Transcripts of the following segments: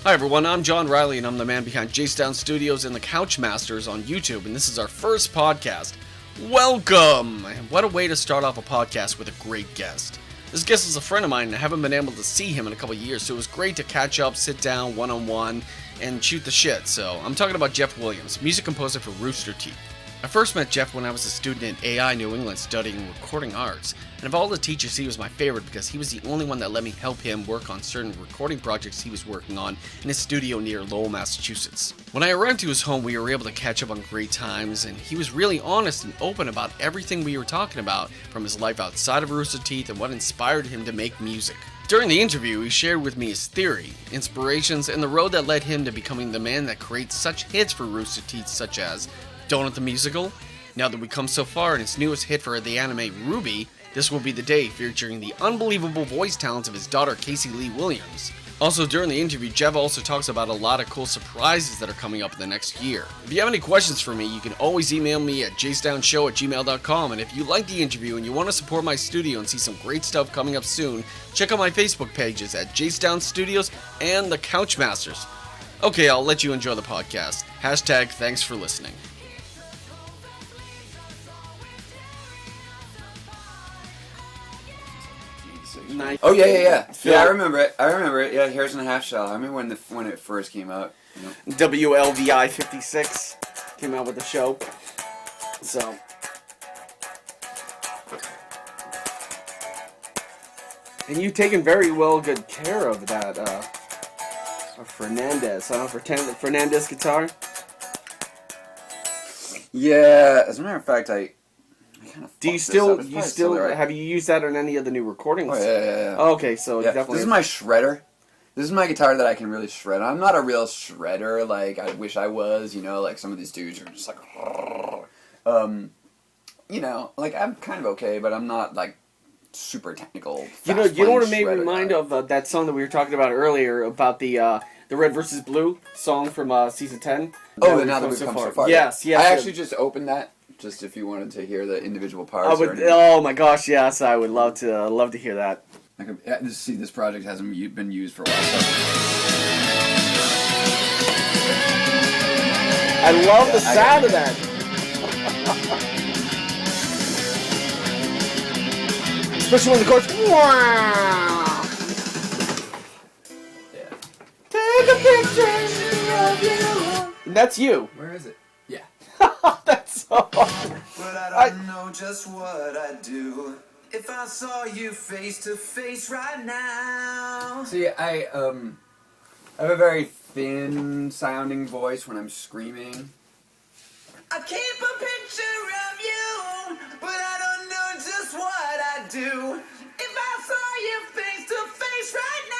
Hi everyone, I'm John Riley and I'm the man behind Jacedown Studios and the Couchmasters on YouTube, and this is our first podcast. Welcome! What a way to start off a podcast with a great guest. This guest is a friend of mine and I haven't been able to see him in a couple years, so it was great to catch up, sit down, one-on-one, and shoot the shit. So, I'm talking about Jeff Williams, music composer for Rooster Teeth. I first met Jeff when I was a student in AI New England studying recording arts, and of all the teachers he was my favorite because he was the only one that let me help him work on certain recording projects he was working on in his studio near Lowell, Massachusetts. When I arrived to his home, we were able to catch up on great times, and he was really honest and open about everything we were talking about, from his life outside of Rooster Teeth and what inspired him to make music. During the interview, he shared with me his theory, inspirations, and the road that led him to becoming the man that creates such hits for Rooster Teeth such as Donut the Musical, Now That We Come So Far, and his newest hit for the anime RWBY, This Will Be the Day, featuring the unbelievable voice talents of his daughter Casey Lee Williams. Also, during the interview, Jeff also talks about a lot of cool surprises that are coming up in the next year. If you have any questions for me, you can always email me at jacedownshow@gmail.com, and if you like the interview and you want to support my studio and see some great stuff coming up soon, check out my Facebook pages at Jacedown Studios and the Couchmasters. Okay, I'll let you enjoy the podcast. Hashtag thanks for listening. Nice. Oh yeah. Yeah, I remember it. Yeah, Harrison and Half Shell. I remember when it first came out. You know. WLVI 56 came out with the show. So. And you've taken very well good care of that Fernandez, Fernandez guitar. Yeah, as a matter of fact, I kind of. Do you still have you used that on any of the new recordings? Oh yeah. Oh, okay, so definitely. This is my shredder. This is my guitar that I can really shred. I'm not a real shredder like I wish I was. You know, like some of these dudes are just like, you know, like I'm kind of okay, but I'm not like super technical. You know what it made me remind of that song that we were talking about earlier about the Red vs. Blue song from season 10. Oh, Now That We've Come So Far. Yes. I actually just opened that. Just if you wanted to hear the individual parts. Oh my gosh, yes, I would love to hear that. See, this project hasn't been used for a while. So. I love the sound of that. Especially when the chorus. Wow. Yeah. Take a picture of you. And that's you. Where is it? Yeah. That's so awesome. But I don't know just what I'd do if I saw you face to face right now. See, I have a very thin sounding voice when I'm screaming. I keep a picture of you, but I don't know just what I'd do if I saw you face to face right now.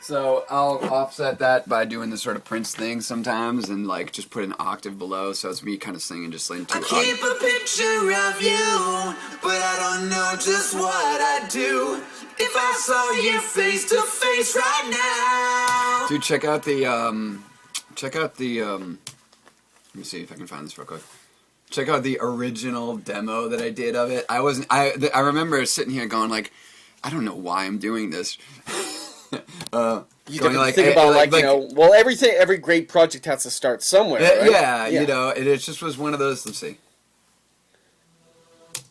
So I'll offset that by doing this sort of Prince thing sometimes and like just put an octave below, so it's me kind of singing just like I keep a picture of you, but I don't know just what I'd do if I saw you face to face right now. Dude, check out the let me see if I can find this real quick. Check out the original demo that I did of it. I remember sitting here going like, I don't know why I'm doing this. You think about you know, well, every great project has to start somewhere, right? Yeah, you know, it just was one of those. Let's see.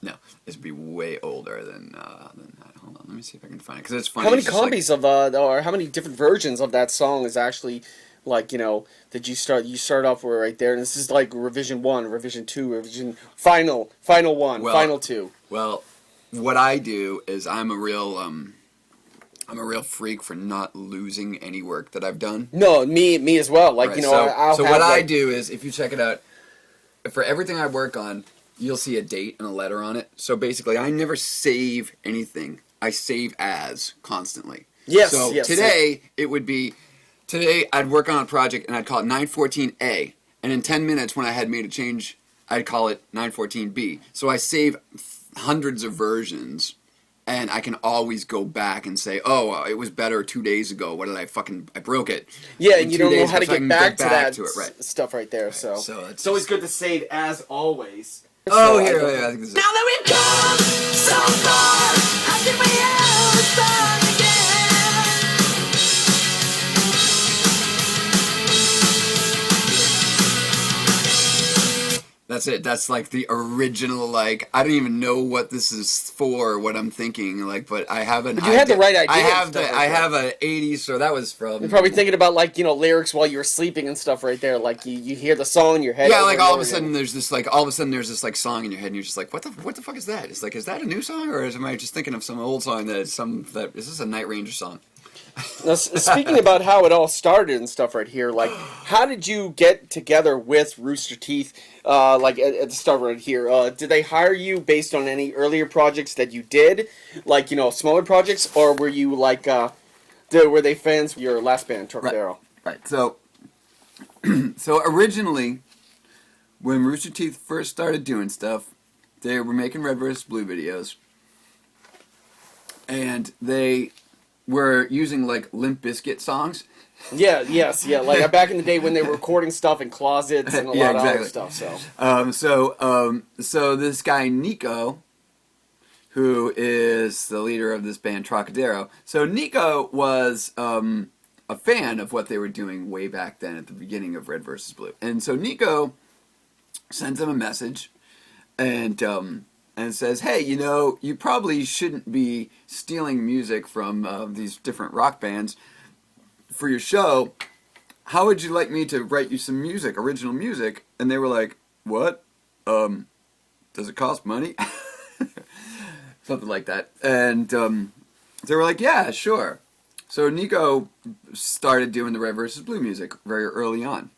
No, this would be way older than that. Hold on, let me see if I can find it because it's funny. How many copies of or how many different versions of that song is actually like, you know, did you start off with right there, and this is like revision 1, revision 2, revision final 1, final 2. Well, what I do is I'm a real freak for not losing any work that I've done. No, me as well. Like, right, you know, so what I do is, if you check it out, for everything I work on, you'll see a date and a letter on it. So basically, I never save anything. I save as constantly. Yes. So yes, today, it would be, I'd work on a project and I'd call it 914A. And in 10 minutes, when I had made a change, I'd call it 914B. So I save hundreds of versions. And I can always go back and say, oh, it was better 2 days ago. What did I broke it. Yeah, and you don't know how to get back to that stuff right there. Right. So it's always good to save as always. Oh, here, I think this is Now that we've come so far, how can we ever start again? That's it. That's like the original. Like I don't even know what this is for. What I'm thinking. Like, but I have an. But you had the right idea. I have an '80s. So that was from. You're probably thinking about like lyrics while you were sleeping and stuff right there. Like you hear the song in your head. Yeah, like all of a sudden there's this song in your head and you're just like, what the fuck is that? It's like, is that a new song or am I just thinking of some old song is this a Night Ranger song? Now, speaking about how it all started and stuff right here, like, how did you get together with Rooster Teeth, like, at the start right here? Did they hire you based on any earlier projects that you did, like, smaller projects, or were you, like, were they fans of your last band, Trocadero? Right. So originally, when Rooster Teeth first started doing stuff, they were making Red vs. Blue videos, and they were using like Limp Bizkit songs. Yeah, like back in the day when they were recording stuff in closets and a lot of other stuff. So this guy Nico, who is the leader of this band Trocadero. So Nico was a fan of what they were doing way back then at the beginning of Red vs. Blue, and so Nico sends him a message, and says, hey, you probably shouldn't be stealing music from these different rock bands for your show. How would you like me to write you some music, original music? And they were like, what? Does it cost money? Something like that. And they were like, yeah, sure. So Nico started doing the Red vs. Blue music very early on.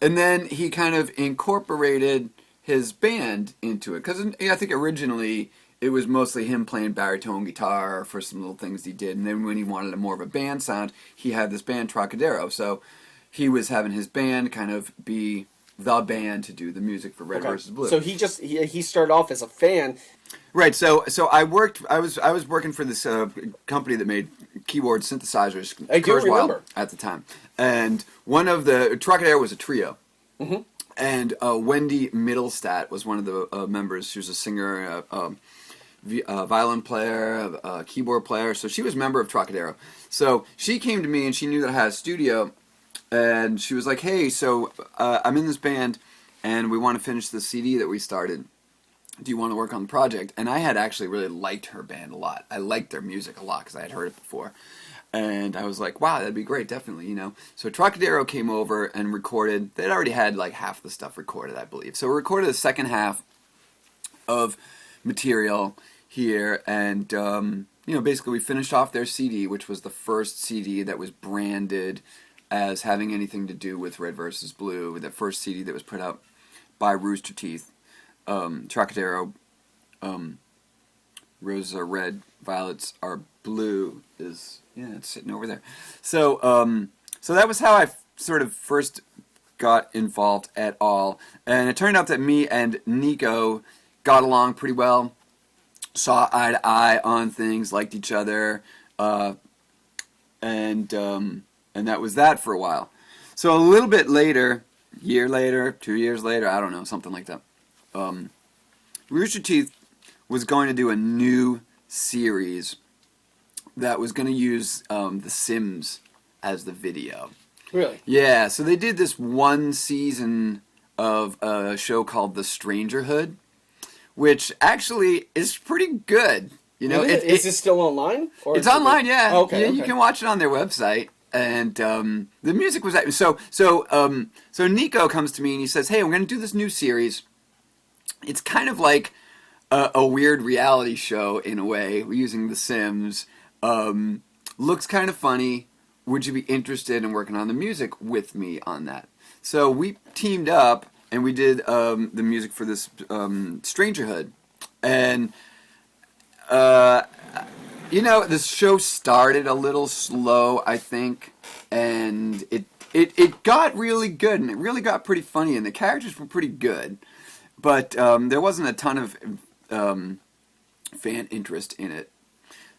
And then he kind of incorporated his band into it, because I think originally it was mostly him playing baritone guitar for some little things he did, and then when he wanted a more of a band sound, he had this band Trocadero, so he was having his band kind of be the band to do the music for Red vs. Blue. So he started off as a fan. Right, so I was working for this company that made keyboard synthesizers. I do remember. At the time, and one of the Trocadero was a trio. Mm-hmm. And Wendy Middlestat was one of the members. She was a singer, a violin player, a keyboard player. So she was a member of Trocadero. So she came to me and she knew that I had a studio. And she was like, hey, so I'm in this band and we want to finish the CD that we started. Do you want to work on the project? And I had actually really liked her band a lot. I liked their music a lot because I had heard it before. And I was like, wow, that'd be great, definitely, So Trocadero came over and recorded. They'd already had like half the stuff recorded, I believe. So we recorded the second half of material here. And, basically we finished off their CD, which was the first CD that was branded as having anything to do with Red vs. Blue. The first CD that was put out by Rooster Teeth. Trocadero, roses are red, violets are blue is... Yeah, it's sitting over there. So that was how I sort of first got involved at all. And it turned out that me and Nico got along pretty well, saw eye to eye on things, liked each other, and that was that for a while. So a little bit later, year later, 2 years later, I don't know, something like that, Rooster Teeth was going to do a new series that was going to use The Sims as the video. Really? Yeah, so they did this one season of a show called The Strangerhood, which actually is pretty good. Is this still online? Or it's online, yeah. Oh, okay, You can watch it on their website. And the music was... So Nico comes to me and he says, hey, I'm going to do this new series. It's kind of like a weird reality show in a way. We're using The Sims. Looks kind of funny. Would you be interested in working on the music with me on that? So we teamed up and we did the music for this Strangerhood. And, this show started a little slow, I think. And it got really good and it really got pretty funny and the characters were pretty good. But there wasn't a ton of fan interest in it.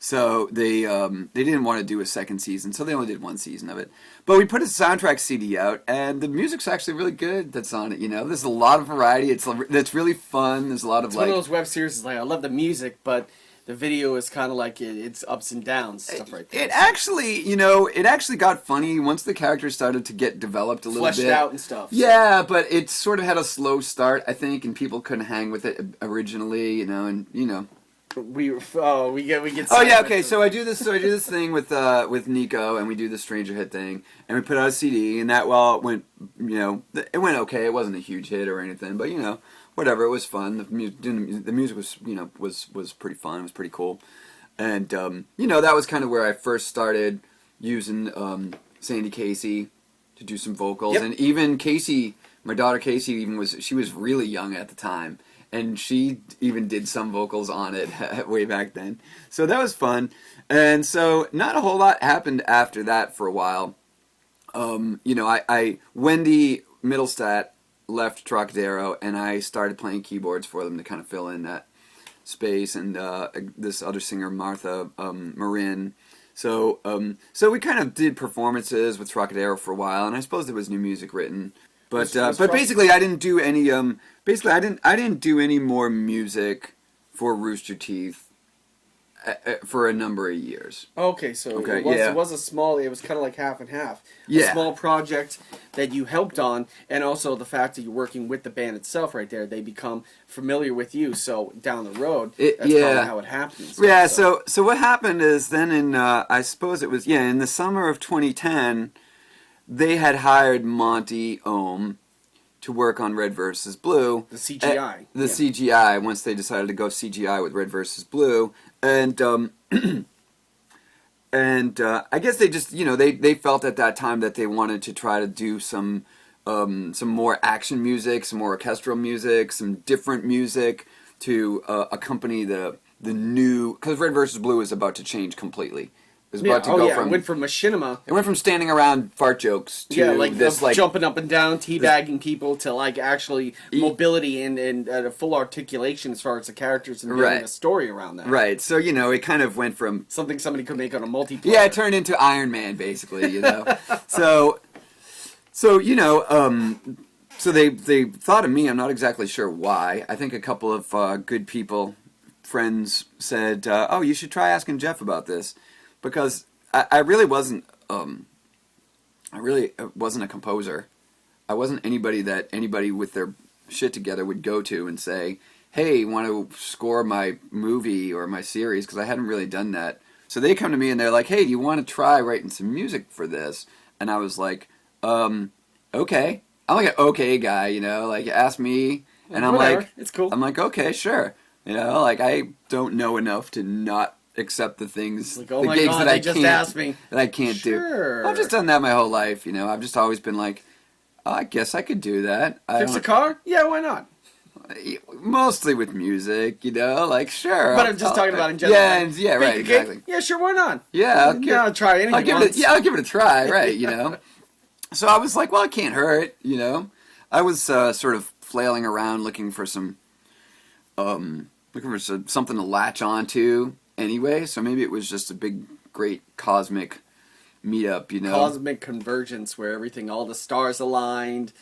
So they didn't want to do a second season, so they only did one season of it. But we put a soundtrack CD out, and the music's actually really good that's on it, There's a lot of variety. It's really fun. There's a lot of one of those web series, like, I love the music, but the video is kind of like it's ups and downs stuff right there. It actually, it actually got funny once the characters started to get developed a little bit. Fleshed out and stuff. Yeah, but it sort of had a slow start, I think, and people couldn't hang with it originally, and. We get. Oh yeah, okay. So I do this thing with Nico, and we do the Stranger Hit thing, and we put out a CD, and that it went, it went okay. It wasn't a huge hit or anything, but whatever. It was fun. The music was was pretty fun. It was pretty cool, and that was kind of where I first started using Sandy Casey to do some vocals, and even Casey, my daughter Casey, she was really young at the time. And she even did some vocals on it way back then. So that was fun. And so not a whole lot happened after that for a while. Wendy Middlestat left Trocadero, and I started playing keyboards for them to kind of fill in that space. And this other singer, Martha Marin. So we kind of did performances with Trocadero for a while, and I suppose there was new music written. But basically, I didn't do any. I didn't do any more music for Rooster Teeth for a number of years. Okay, so it was a small. It was kind of like half and half. Yeah. A small project that you helped on, and also the fact that you're working with the band itself right there. They become familiar with you, so down the road, that's probably how it happens. Yeah. So what happened is then in I suppose it was in the summer of 2010. They had hired Monty Ohm to work on Red vs. Blue. The CGI. CGI, once they decided to go CGI with Red vs. Blue. And I guess they just, they felt at that time that they wanted to try to do some more action music, some more orchestral music, some different music to accompany the new... Because Red vs. Blue is about to change completely. It went from machinima. It went from standing around fart jokes to this jumping up and down, teabagging people to actually mobility and a full articulation as far as the characters and building a story around that. Right. So it kind of went from something somebody could make on a multiplayer. Yeah, it turned into Iron Man basically. So they thought of me. I'm not exactly sure why. I think a couple of good people, friends, said, "Oh, you should try asking Jeff about this." Because I really wasn't a composer. I wasn't anybody that anybody with their shit together would go to and say, "Hey, want to score my movie or my series?" Because I hadn't really done that. So they come to me and they're like, "Hey, do you want to try writing some music for this?" And I was like, "Okay." I'm like an okay guy, ask me, and I'm Whatever. like, "It's cool." I'm like, "Okay, sure." I don't know enough to not accept the things, oh the my gigs God, that they I just can't, asked me. that I can't Sure. do. I've just done that my whole life, I've just always been like, oh, I guess I could do that. Fix a car? Yeah, why not? Mostly with music, sure. But I'm just talking about in general. Yeah, right, exactly. Yeah, sure, why not? Yeah, I'll try anything. I'll give it a try, right? So I was like, well, it can't hurt, I was sort of flailing around looking for something to latch onto. Anyway, so maybe it was just a big, great cosmic meetup, Cosmic convergence where all the stars aligned,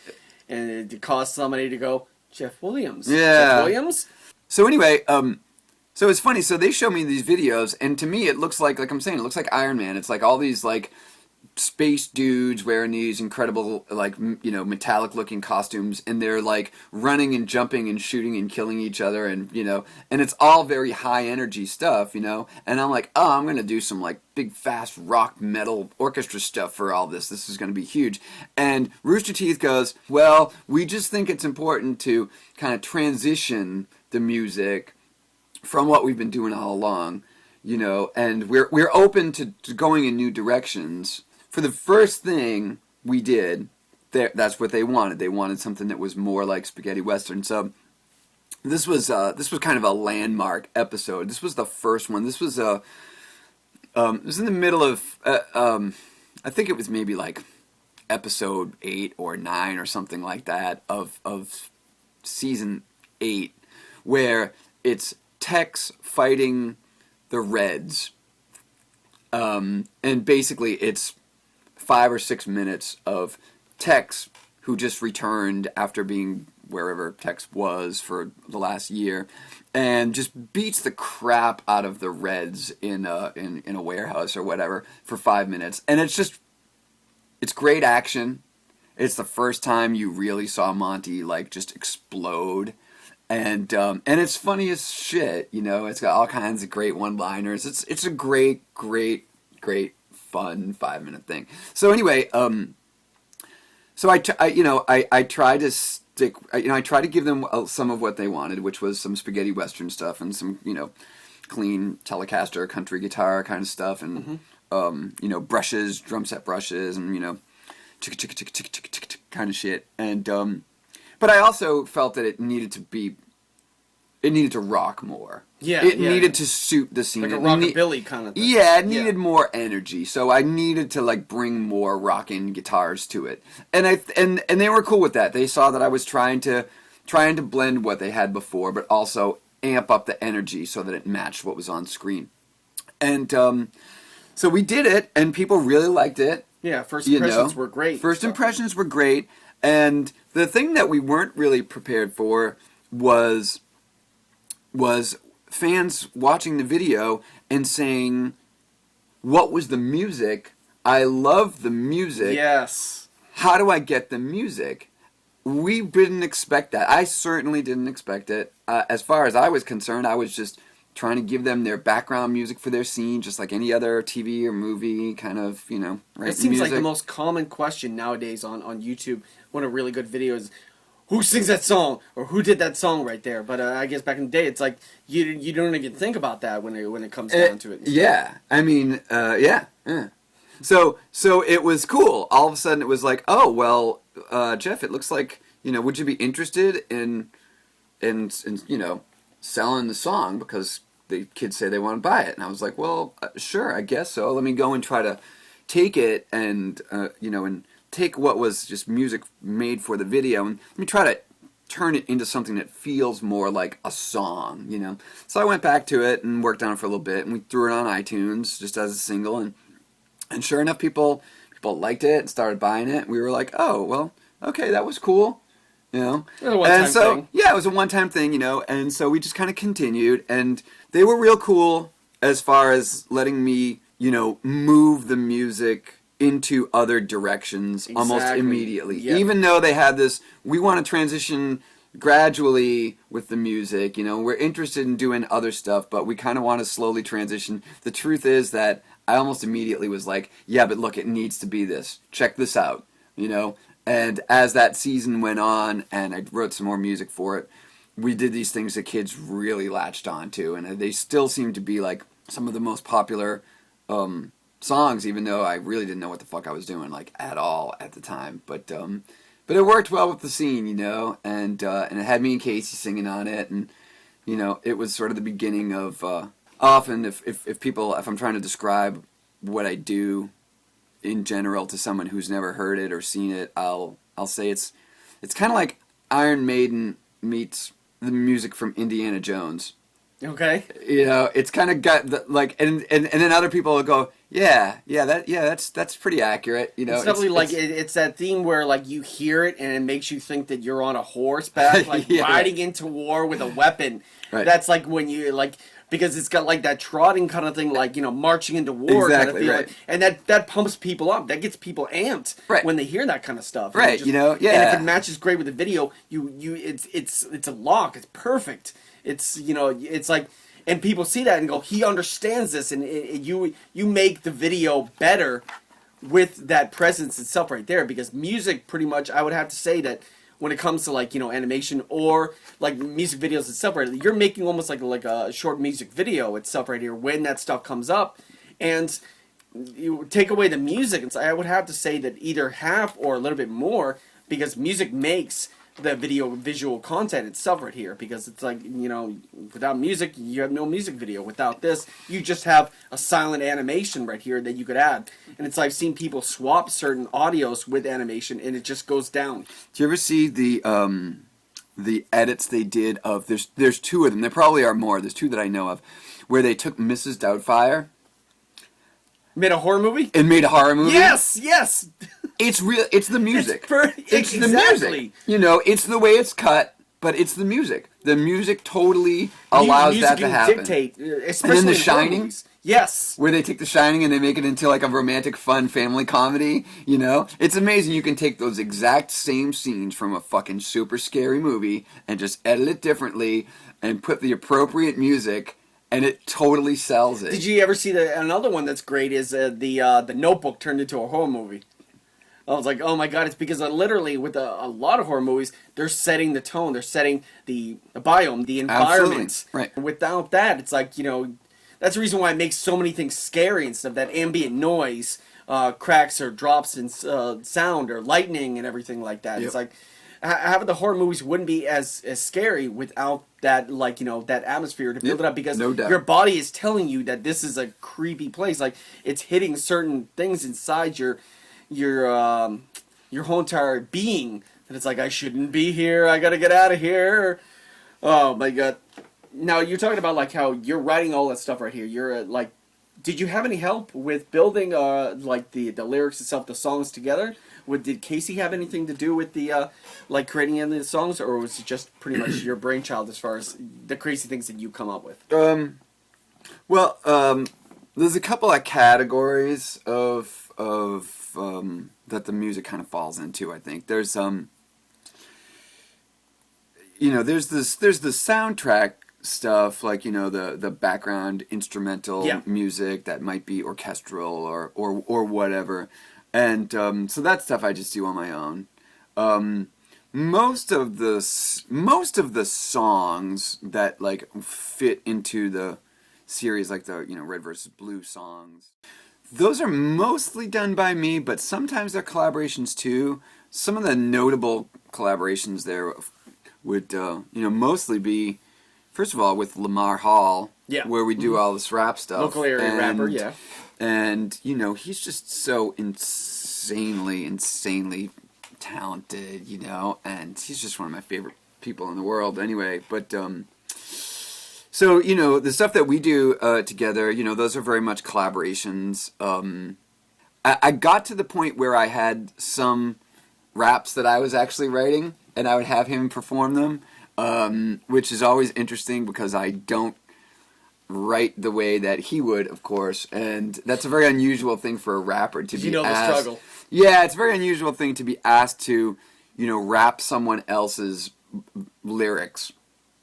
and it caused somebody to go, Jeff Williams. Yeah. Jeff Williams? So anyway, so it's funny, so they show me these videos, and to me it looks like I'm saying, it looks like Iron Man. It's like all these, space dudes wearing these incredible, metallic looking costumes, and they're running and jumping and shooting and killing each other, and and it's all very high energy stuff, and I'm like, oh, I'm gonna do some big fast rock metal orchestra stuff for all this. This is gonna be huge. And Rooster Teeth goes, well, we just think it's important to kind of transition the music from what we've been doing all along, and we're open to going in new directions. For the first thing we did, that's what they wanted. They wanted something that was more like spaghetti western. So this was kind of a landmark episode. This was the first one. This was it was in the middle of I think it was maybe episode 8 or 9 or something like that of season 8, where it's Tex fighting the Reds, and basically it's 5 or 6 minutes of Tex, who just returned after being wherever Tex was for the last year, and just beats the crap out of the Reds in a warehouse or whatever for 5 minutes. And it's great action. It's the first time you really saw Monty like just explode. And it's funny as shit, you know. It's got all kinds of great one-liners. It's a great fun 5-minute thing. So anyway, so I tried to stick. I tried to give them some of what they wanted, which was some spaghetti western stuff and some clean Telecaster country guitar kind of stuff, and brushes, drum set brushes, and chicka chicka chicka chicka chicka chicka kind of shit. And but I also felt that it needed to rock more. Yeah, it needed to suit the scene. Like a rockabilly kind of thing. Yeah, it needed more energy. So I needed to like bring more rockin' guitars to it. And they were cool with that. They saw that I was trying to blend what they had before, but also amp up the energy so that it matched what was on screen. And so we did it, and people really liked it. Yeah, first impressions were great. First impressions were great, and the thing that we weren't really prepared for was fans watching the video and saying, "What was the music? I love the music. Yes. How do I get the music?" We didn't expect that. I certainly didn't expect it. As far as I was concerned, I was just trying to give them their background music for their scene, just like any other TV or movie kind of, right? It seems like the most common question nowadays on YouTube when a really good video is, who sings that song, or who did that song right there? But I guess back in the day, it's like you don't even think about that when it comes down to it. Yeah, I mean, yeah. So it was cool. All of a sudden, it was like, oh well, Jeff, it looks like would you be interested in selling the song because the kids say they want to buy it? And I was like, well, sure, I guess so. Let me go and try to take it and and take what was just music made for the video and let me try to turn it into something that feels more like a song, So I went back to it and worked on it for a little bit, and we threw it on iTunes just as a single, and sure enough, people liked it and started buying it. We were like, oh, well, okay, that was cool. It was a one-time thing. Yeah, it was a one-time thing, and so we just kind of continued, and they were real cool as far as letting me, move the music into other directions almost immediately. Yep. Even though they had this, we want to transition gradually with the music, we're interested in doing other stuff, but we kind of want to slowly transition. The truth is that I almost immediately was like, yeah, but look, it needs to be this. Check this out, And as that season went on and I wrote some more music for it, we did these things that kids really latched onto, and they still seem to be like some of the most popular songs, even though I really didn't know what the fuck I was doing like at all at the time. But it worked well with the scene, and it had me and Casey singing on it, and it was sort of the beginning of often if I'm trying to describe what I do in general to someone who's never heard it or seen it, I'll say it's kind of like Iron Maiden meets the music from Indiana Jones. Okay. It's kind of got and then other people will go, that's pretty accurate. It's definitely like it's that theme where like you hear it and it makes you think that you're on a horseback, like riding into war with a weapon. Right. That's like when you like, because it's got like that trotting kind of thing, like marching into war kind of feel, and that pumps people up. That gets people amped when they hear that kind of stuff. Right. And if it matches great with the video, it's a lock. It's perfect. It's it's like, and people see that and go, he understands this, and you make the video better with that presence itself right there. Because music, pretty much, I would have to say that when it comes to like animation or like music videos itself, right, you're making almost like a short music video itself right here when that stuff comes up, and you take away the music, and so I would have to say that either half or a little bit more, because music makes the visual content itself right here, because it's like, without music, you have no music video. Without this, you just have a silent animation right here that you could add. And it's like, I've seen people swap certain audios with animation, and it just goes down. Do you ever see the edits they did of, there's two of them, there probably are more, there's two that I know of, where they took Mrs. Doubtfire. Made a horror movie? And made a horror movie? Yes! It's real. It's the music. It's the music. It's the way it's cut. but it's the music. The music totally allows that to happen. Dictate, especially and then The in horror Shining. movies. Yes. Where they take The Shining and they make it into like a romantic, fun family comedy, you know? It's amazing you can take those exact same scenes from a fucking super scary movie and just edit it differently and put the appropriate music, and it totally sells it. Did you ever see another one that's great is the Notebook turned into a horror movie? I was like, oh my god, it's because literally with a lot of horror movies, they're setting the tone, they're setting the biome, the environments. Right. Without that, it's like, that's the reason why it makes so many things scary and stuff. That ambient noise, cracks or drops in sound or lightning and everything like that. Yep. It's like having the horror movies wouldn't be as scary without that, that atmosphere to build it up, because your body is telling you that this is a creepy place. Like, it's hitting certain things inside your whole entire being. And it's like, I shouldn't be here. I gotta get out of here. Oh my god. Now, you're talking about, like, how you're writing all that stuff right here. You're, did you have any help with building, the lyrics itself, the songs together? Did Casey have anything to do with the, creating any of the songs? Or was it just pretty much your brainchild as far as the crazy things that you come up with? There's a couple of categories of that the music kind of falls into, I think. There's, there's the soundtrack stuff, like, the background instrumental music that might be orchestral or whatever, and so that stuff I just do on my own. Most of the songs that fit into the series, like the Red vs. Blue songs, those are mostly done by me, but sometimes they're collaborations too. Some of the notable collaborations there would mostly be, first of all, with Lamar Hall, where we do all this rap stuff. Local area rapper, yeah. And, he's just so insanely talented, and he's just one of my favorite people in the world anyway. But, so, the stuff that we do together, those are very much collaborations. I got to the point where I had some raps that I was actually writing, and I would have him perform them. Which is always interesting because I don't write the way that he would, of course, and that's a very unusual thing for a rapper to be asked. The struggle. Yeah, it's a very unusual thing to be asked to, rap someone else's lyrics.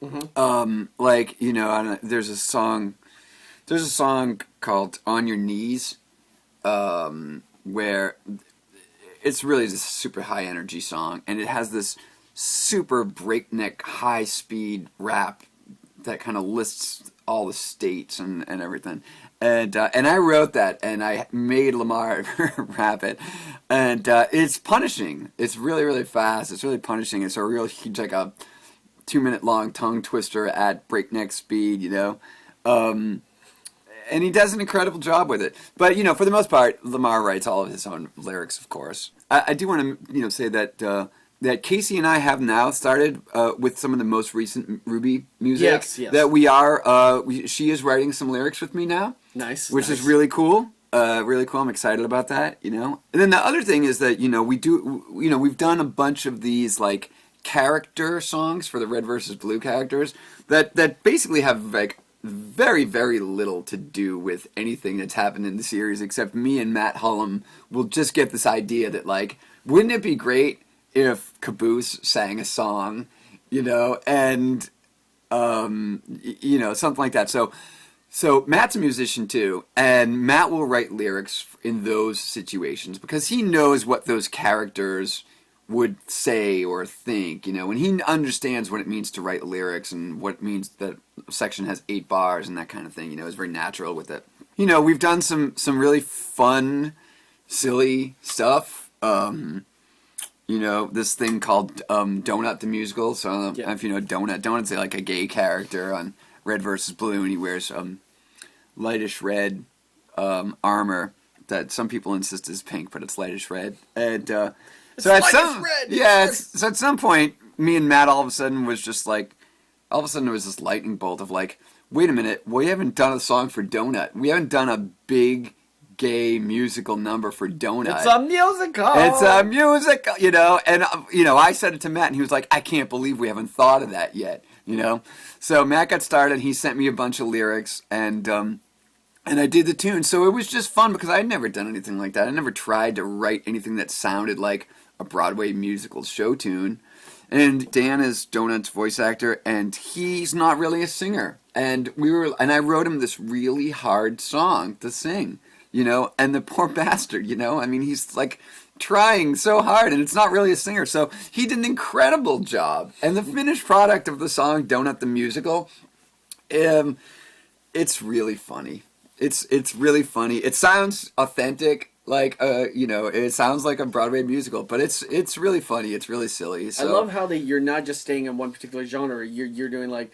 Mm-hmm. There's a song called "On Your Knees," where it's really just a super high energy song, and it has this super breakneck, high-speed rap that kind of lists all the states and everything. And I wrote that, and I made Lamar rap it. And it's punishing. It's really, really fast. It's really punishing. It's a real huge, like a 2-minute-long tongue twister at breakneck speed, And he does an incredible job with it. But, for the most part, Lamar writes all of his own lyrics, of course. I do want to, say that Casey and I have now started with some of the most recent RWBY music. Yes. That we are. She is writing some lyrics with me now. Nice. Which is really cool. Really cool. I'm excited about that. And then the other thing is that we do. We've done a bunch of these character songs for the Red vs. Blue characters that basically have very, very little to do with anything that's happened in the series, except me and Matt Hullum will just get this idea that wouldn't it be great if Caboose sang a song, and something like that. So Matt's a musician too, and Matt will write lyrics in those situations because he knows what those characters would say or think, and he understands what it means to write lyrics and what it means that a section has 8 bars and that kind of thing. Is very natural with it. We've done some really fun, silly stuff. This thing called Donut the Musical. So I don't know if you know Donut. Donut's a gay character on Red vs. Blue, and he wears lightish red armor that some people insist is pink, but it's lightish red. And so at some point, me and Matt all of a sudden there was this lightning bolt of wait a minute, we haven't done a song for Donut. We haven't done a big gay musical number for Donut. It's a musical. It's a musical, you know. And, you know, I said it to Matt, and he was like, I can't believe we haven't thought of that yet, you know. So Matt got started. He sent me a bunch of lyrics, and I did the tune. So it was just fun because I'd never done anything like that. I never tried to write anything that sounded like a Broadway musical show tune. And Dan is Donut's voice actor, and he's not really a singer. And I wrote him this really hard song to sing, you know. And the poor bastard, you know. I mean, he's like trying so hard, and it's not really a singer. So he did an incredible job. And the finished product of the song "Donut the Musical," it's really funny. It's really funny. It sounds authentic. Like, you know, it sounds like a Broadway musical, but it's really funny. It's really silly. So. I love how you're not just staying in one particular genre. You're doing like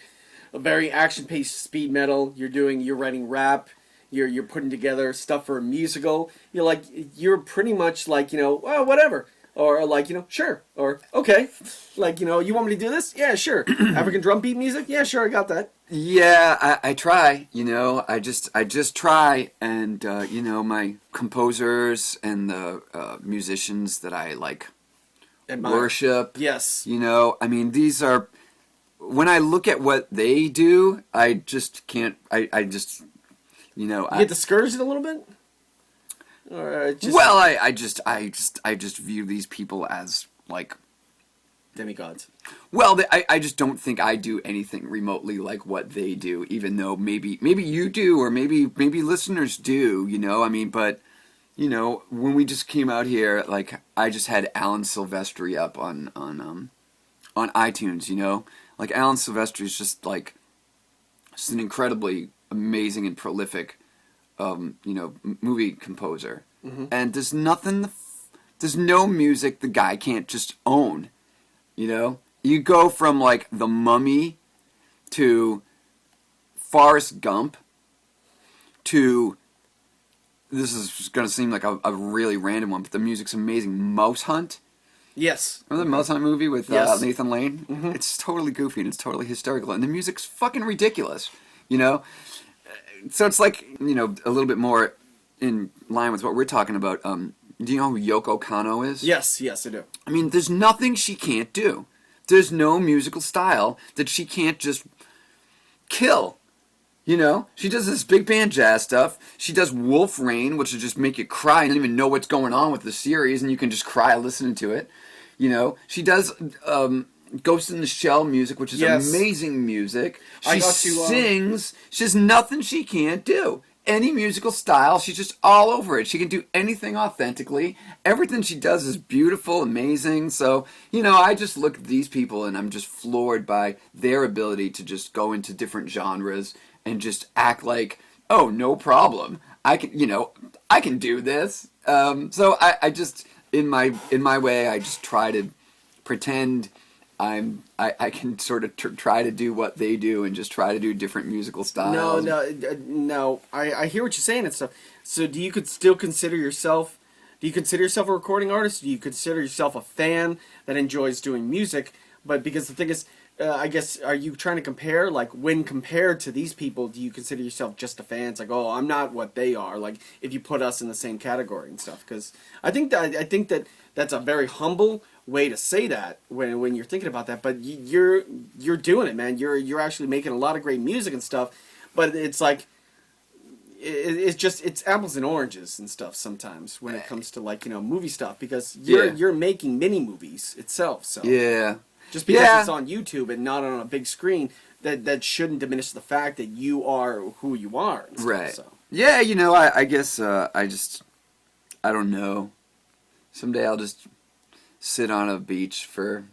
a very action-paced speed metal. You're writing rap. You're putting together stuff for a musical. You're pretty much like, you know, well, whatever. Or like, you know, sure. Or okay. Like, you know, you want me to do this? Yeah, sure. African drum beat music? Yeah, sure, I got that. Yeah, I try, you know, I just try, and, you know, my composers and the musicians that I, like, Admire. Worship. Yes. You know, I mean, these are, when I look at what they do, I just can't, I just, you know. You get discouraged a little bit? Or well, I just view these people as, like, demigods. Well, I just don't think I do anything remotely like what they do, even though maybe you do, or maybe listeners do, you know. I mean, but, you know, when we just came out here, like, I just had Alan Silvestri up on iTunes, you know. Like, Alan Silvestri is just an incredibly amazing and prolific, you know, movie composer. Mm-hmm. And there's no music the guy can't just own. You know, you go from like The Mummy to Forrest Gump to, this is going to seem like a really random one, but the music's amazing, Mouse Hunt. Yes. Remember the Mouse Hunt movie with Nathan Lane? Mm-hmm. It's totally goofy and it's totally hysterical, and the music's fucking ridiculous, you know? So it's like, you know, a little bit more in line with what we're talking about. Do you know who Yoko Kanno is? Yes, I do. I mean, there's nothing she can't do. There's no musical style that she can't just kill. You know? She does this big band jazz stuff. She does Wolf Rain, which will just make you cry and don't even know what's going on with the series, and you can just cry listening to it. You know? She does Ghost in the Shell music, which is amazing music. She sings. There's nothing she can't do. Any musical style, she's just all over it. She can do anything authentically. Everything she does is beautiful, amazing. So, you know, I just look at these people and I'm just floored by their ability to just go into different genres and just act like, oh, no problem. I can do this. So I just, in my way, I just try to pretend I can sort of try to do what they do and just try to do different musical styles. No. I hear what you're saying and stuff. So do you still consider yourself? Do you consider yourself a recording artist? Do you consider yourself a fan that enjoys doing music? But because the thing is, I guess, are you trying to compare? Like, when compared to these people, do you consider yourself just a fan? It's like, oh, I'm not what they are. Like, if you put us in the same category and stuff, because I think that that's a very humble way to say that when you're thinking about that. But you're doing it, man. You're actually making a lot of great music and stuff. But it's like, it's apples and oranges and stuff sometimes when it comes to, like, you know, movie stuff, because you're making mini movies itself. So yeah. Just because it's on YouTube and not on a big screen, that shouldn't diminish the fact that you are who you are. And stuff, right. So. Yeah, you know, I guess I don't know. Someday I'll just sit on a beach for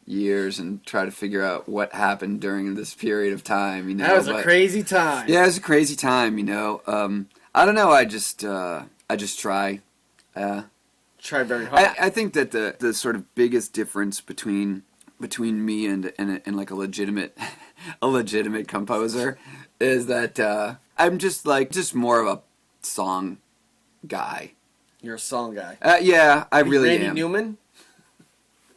years and try to figure out what happened during this period of time. You know, that was a crazy time. Yeah, it was a crazy time. You know, I don't know. I just try. Try very hard. I think that the sort of biggest difference between me and like a legitimate composer is that I'm just more of a song guy. You're a song guy. Yeah, I really am. Randy Newman?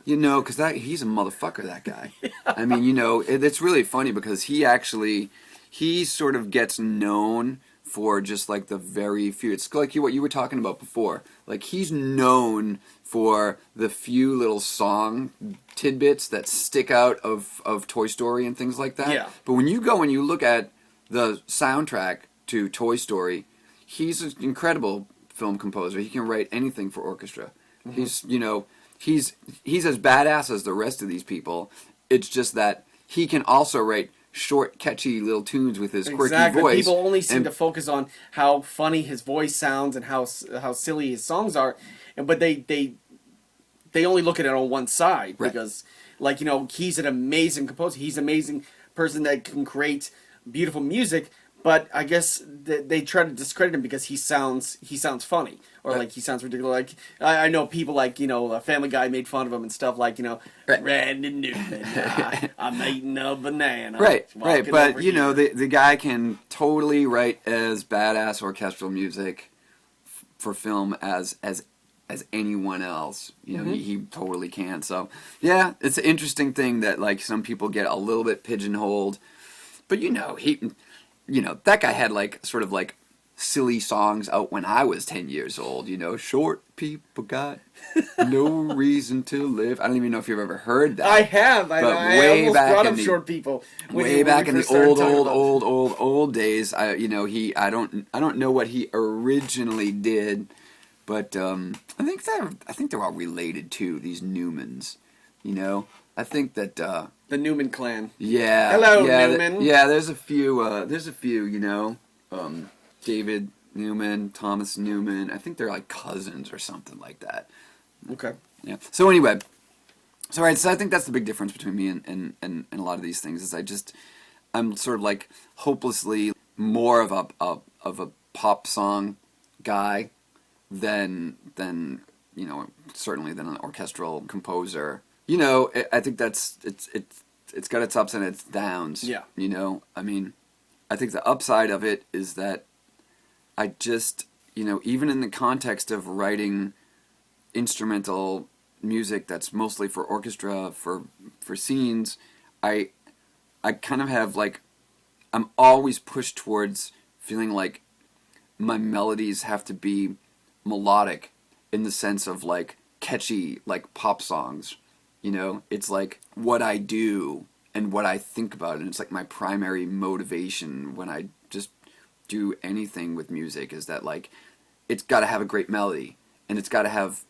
You know, because he's a motherfucker, that guy. I mean, you know, it's really funny because he sort of gets known for just like the very few. It's like what you were talking about before. Like he's known for the few little song tidbits that stick out of Toy Story and things like that. Yeah. But when you go and you look at the soundtrack to Toy Story, he's an incredible film composer. He can write anything for orchestra. He's he's as badass as the rest of these people. It's just that he can also write short, catchy little tunes with his quirky voice. People only seem to focus on how funny his voice sounds and how silly his songs are, but they only look at it on one side because, like, he's an amazing composer. He's an amazing person that can create beautiful music. But I guess they try to discredit him because he sounds funny or like he sounds ridiculous. Like I know people like a Family Guy made fun of him and stuff like Randy Newman, I'm eating a banana. Right. But the guy can totally write as badass orchestral music for film as anyone else. He totally can. So yeah, it's an interesting thing that like some people get a little bit pigeonholed, but that guy had like sort of like silly songs out when I was 10 years old. Short people got no reason to live. I don't even know if you've ever heard that. I have. I almost brought up Short People. Way back in the old days. I don't know what he originally did, but I think they're all related too. These Newmans, I think that the Newman clan. Yeah. Hello, Newman. There's a few. David Newman, Thomas Newman. I think they're like cousins or something like that. Okay. Yeah. So anyway, so I think that's the big difference between me and a lot of these things is I'm sort of like hopelessly more of a pop song guy than certainly than an orchestral composer. I think it's got its ups and its downs. Yeah. I mean, I think the upside of it is that I just, even in the context of writing instrumental music that's mostly for orchestra, for scenes, I kind of have like, I'm always pushed towards feeling like my melodies have to be melodic in the sense of like catchy, like pop songs. It's like what I do and what I think about, and it's like my primary motivation when I just do anything with music is that like it's got to have a great melody, and it's got to have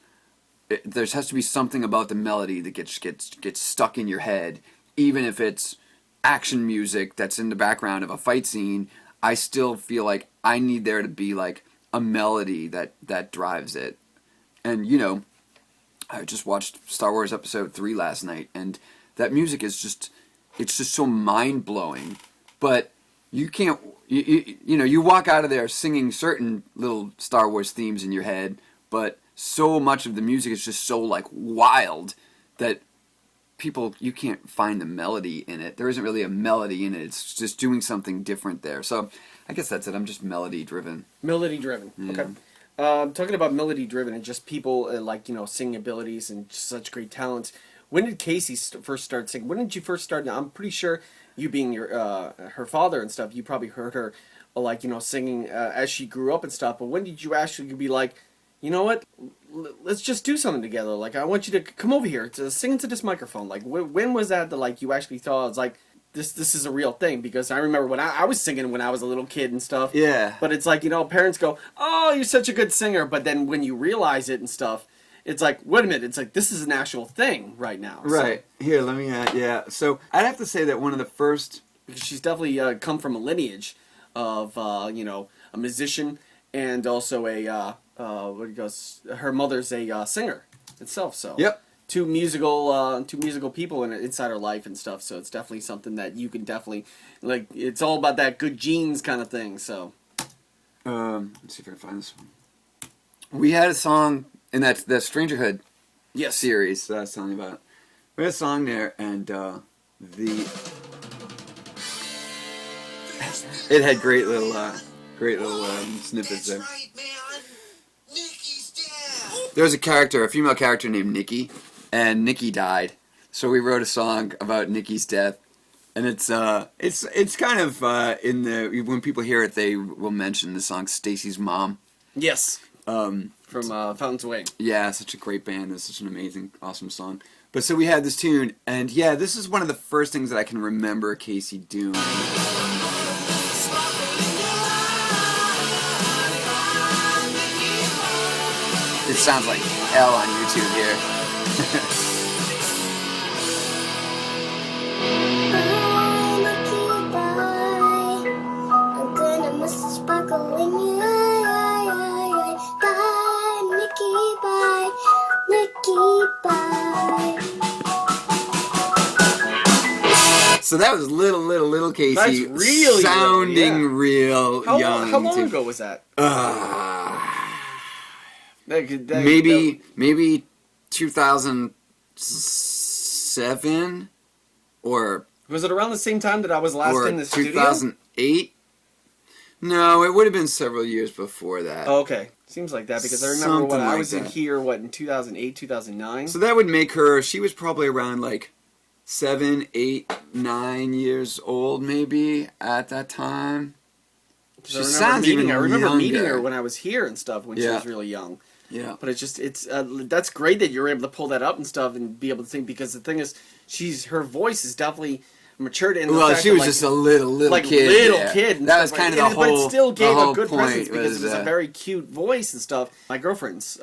there has to be something about the melody that gets stuck in your head, even if it's action music that's in the background of a fight scene. I still feel like I need there to be like a melody that drives it, and I just watched Star Wars Episode 3 last night, and that music is just so mind-blowing. But you can't, you walk out of there singing certain little Star Wars themes in your head, but so much of the music is just so, like, wild that you can't find the melody in it. There isn't really a melody in it. It's just doing something different there. So I guess that's it. I'm just melody-driven. Melody-driven. Yeah. Okay. Talking about melody-driven and just people singing abilities and just such great talents. When did Casey first start singing? When did you first start? Now, I'm pretty sure you being her father and stuff, you probably heard her singing as she grew up and stuff. But when did you actually be like, you know what? Let's just do something together. Like, I want you to come over here to sing into this microphone. Like, when was that you actually thought it was like, this is a real thing? Because I remember when I was singing when I was a little kid and stuff. Yeah. But it's like, parents go, oh, you're such a good singer. But then when you realize it and stuff, it's like, wait a minute. It's like, this is an actual thing right now. Right. So, here, let me, yeah. So I'd have to say that one of the first... Because she's definitely come from a lineage of, a musician and also her mother's a singer itself. So. Yep. Two musical people inside her life and stuff, so it's definitely something that you can definitely it's all about that good genes kind of thing. So, let's see if I can find this one. We had a song in that Strangerhood series that I was telling you about. We had a song there, and it had great little snippets there. There was a female character named Nikki. And Nikki died, so we wrote a song about Nikki's death, And it's kind of in the when people hear it, they will mention the song "Stacy's Mom." Yes. From Fountains Way. Yeah, such a great band. It's such an amazing, awesome song. But so we had this tune, and yeah, this is one of the first things that I can remember Casey doing. It sounds like hell on YouTube here. So that was little Casey. That's really sounding little, yeah. real young. How long ago was that? Maybe 2007 or was it around the same time that I was last in the studio? 2008. No, it would have been several years before that. Oh, okay. Seems like that because I remember when I was in that. here, in 2008, 2009? So that would make her, she was probably around like 7, 8, 9 years old maybe at that time. She sounds even younger. I remember meeting her when I was here and stuff when she was really young. Yeah. But it's that's great that you're able to pull that up and stuff and be able to sing because the thing is, her voice is definitely matured in the fact she was just a little kid. Kid. That was kind of the whole. But it still gave a good point presence because it was a very cute voice and stuff. My girlfriend's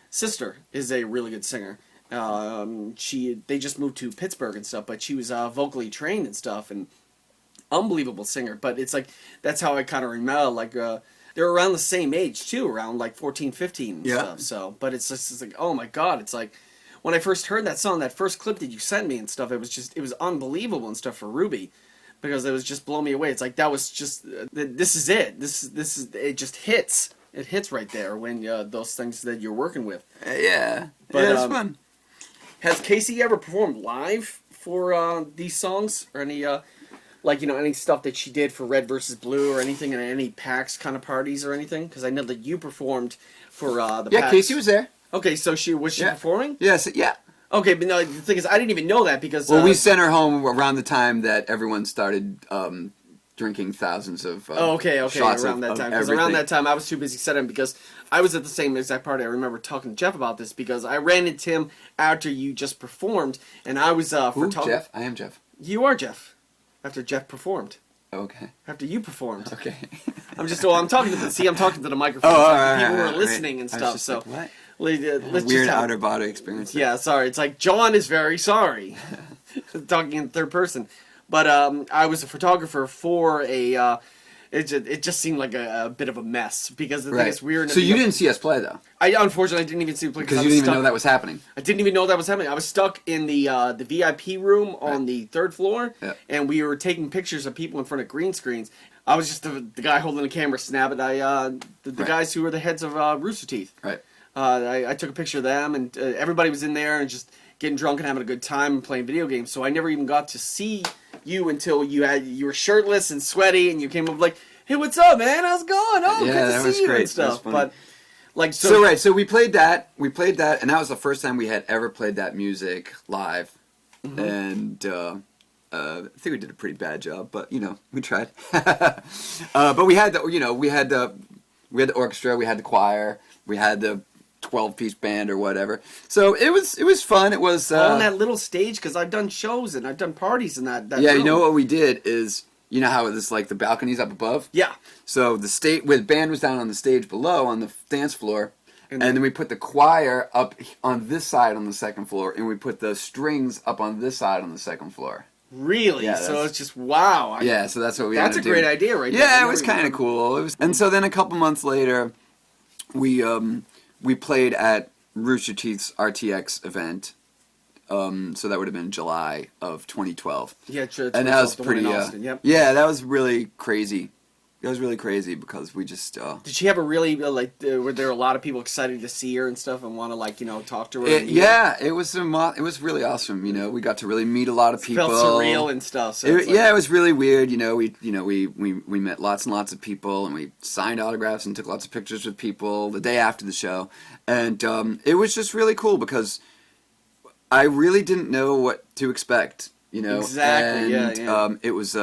sister is a really good singer. They just moved to Pittsburgh and stuff, but she was vocally trained and stuff and unbelievable singer. But it's like that's how I kind of remember they're around the same age too, around like 14, 15 and stuff. So, but it's like oh my god, it's like. When I first heard that song, that first clip that you sent me and stuff, it was unbelievable and stuff for RWBY, because it was just blowing me away. It's like that was just this is it. This is it. Just hits. It hits right there when those things that you're working with. Yeah, but, it's fun. Has Casey ever performed live for these songs or any any stuff that she did for Red versus Blue or anything in any PAX kind of parties or anything? Because I know that you performed for the PAX. Casey was there. Okay, so was she performing? Yes, yeah. Okay, but no, the thing is, I didn't even know that because... Well, we sent her home around the time that everyone started drinking thousands of shots around that time. Because around that time, I was too busy setting because I was at the same exact party. I remember talking to Jeff about this because I ran into him after you just performed, and I was... Jeff? I am Jeff. You are Jeff. After Jeff performed. Okay. After you performed. Okay. I'm talking to the microphone. Oh, all right. People were listening and stuff, so... Like, what? Let's weird outer body experience. Yeah, sorry. It's like John is very sorry. Talking in third person, but I was a photographer for a. It just seemed like a bit of a mess because the thing is we were. So you didn't see us play though. I unfortunately didn't even see us play because you didn't even know that was happening. I didn't even know that was happening. I was stuck in the VIP room on the third floor, and we were taking pictures of people in front of green screens. I was just the guy holding the camera, snapping. The guys who were the heads of Rooster Teeth. Right. I took a picture of them, and everybody was in there and just getting drunk and having a good time and playing video games. So I never even got to see you until you were shirtless and sweaty, and you came up like, "Hey, what's up, man? How's it going? Oh, good to see you," and stuff. But so we played that, and that was the first time we had ever played that music live, and I think we did a pretty bad job, but we tried. But we had the orchestra, we had the choir, we had the 12-piece band or whatever. So it was fun. It was on that little stage because I've done shows and I've done parties in that yeah, room. You know what we did is how it's like the balconies up above? Yeah. So the band was down on the stage below on the dance floor, and then we put the choir up on this side on the second floor, and we put the strings up on this side on the second floor. Really? Yeah, so it's just wow. So that's what we That's a great idea right there. Yeah, it was kind of cool. And so then a couple months later, we played at Rooster Teeth's RTX event. So that would have been July of 2012. Yeah, and that was pretty. Yep. Yeah, that was really crazy. It was really crazy because we just. Did she have a really were there a lot of people excited to see her and stuff and want to talk to her? It was really awesome. We got to really meet a lot of people. Felt surreal and stuff. So it was really weird. We met lots and lots of people, and we signed autographs and took lots of pictures with people the day after the show, and it was just really cool because I really didn't know what to expect you know. Exactly. And, Yeah. it was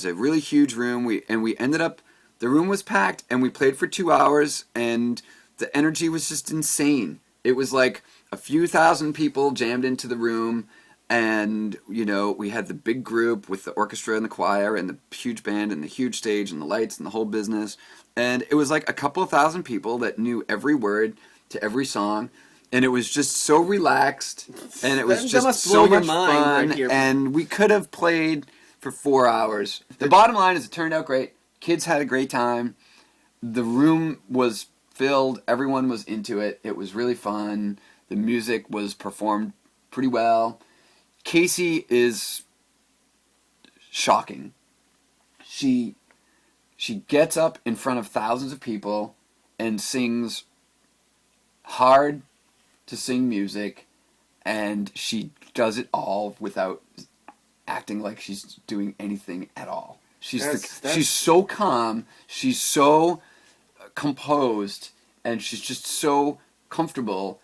a really huge room. We ended up, the room was packed, and we played for 2 hours, and the energy was just insane. It was like a few thousand people jammed into the room, and we had the big group with the orchestra and the choir and the huge band and the huge stage and the lights and the whole business. And it was like a couple of thousand people that knew every word to every song. And it was just so relaxed, and it was just so much fun, right here. and we could have played for 4 hours. The bottom line is it turned out great. Kids had a great time. The room was filled. Everyone was into it. It was really fun. The music was performed pretty well. Casey is shocking. She gets up in front of thousands of people and sings hard to sing music, and she does it all without acting like she's doing anything at all. She's so calm, she's so composed, and she's just so comfortable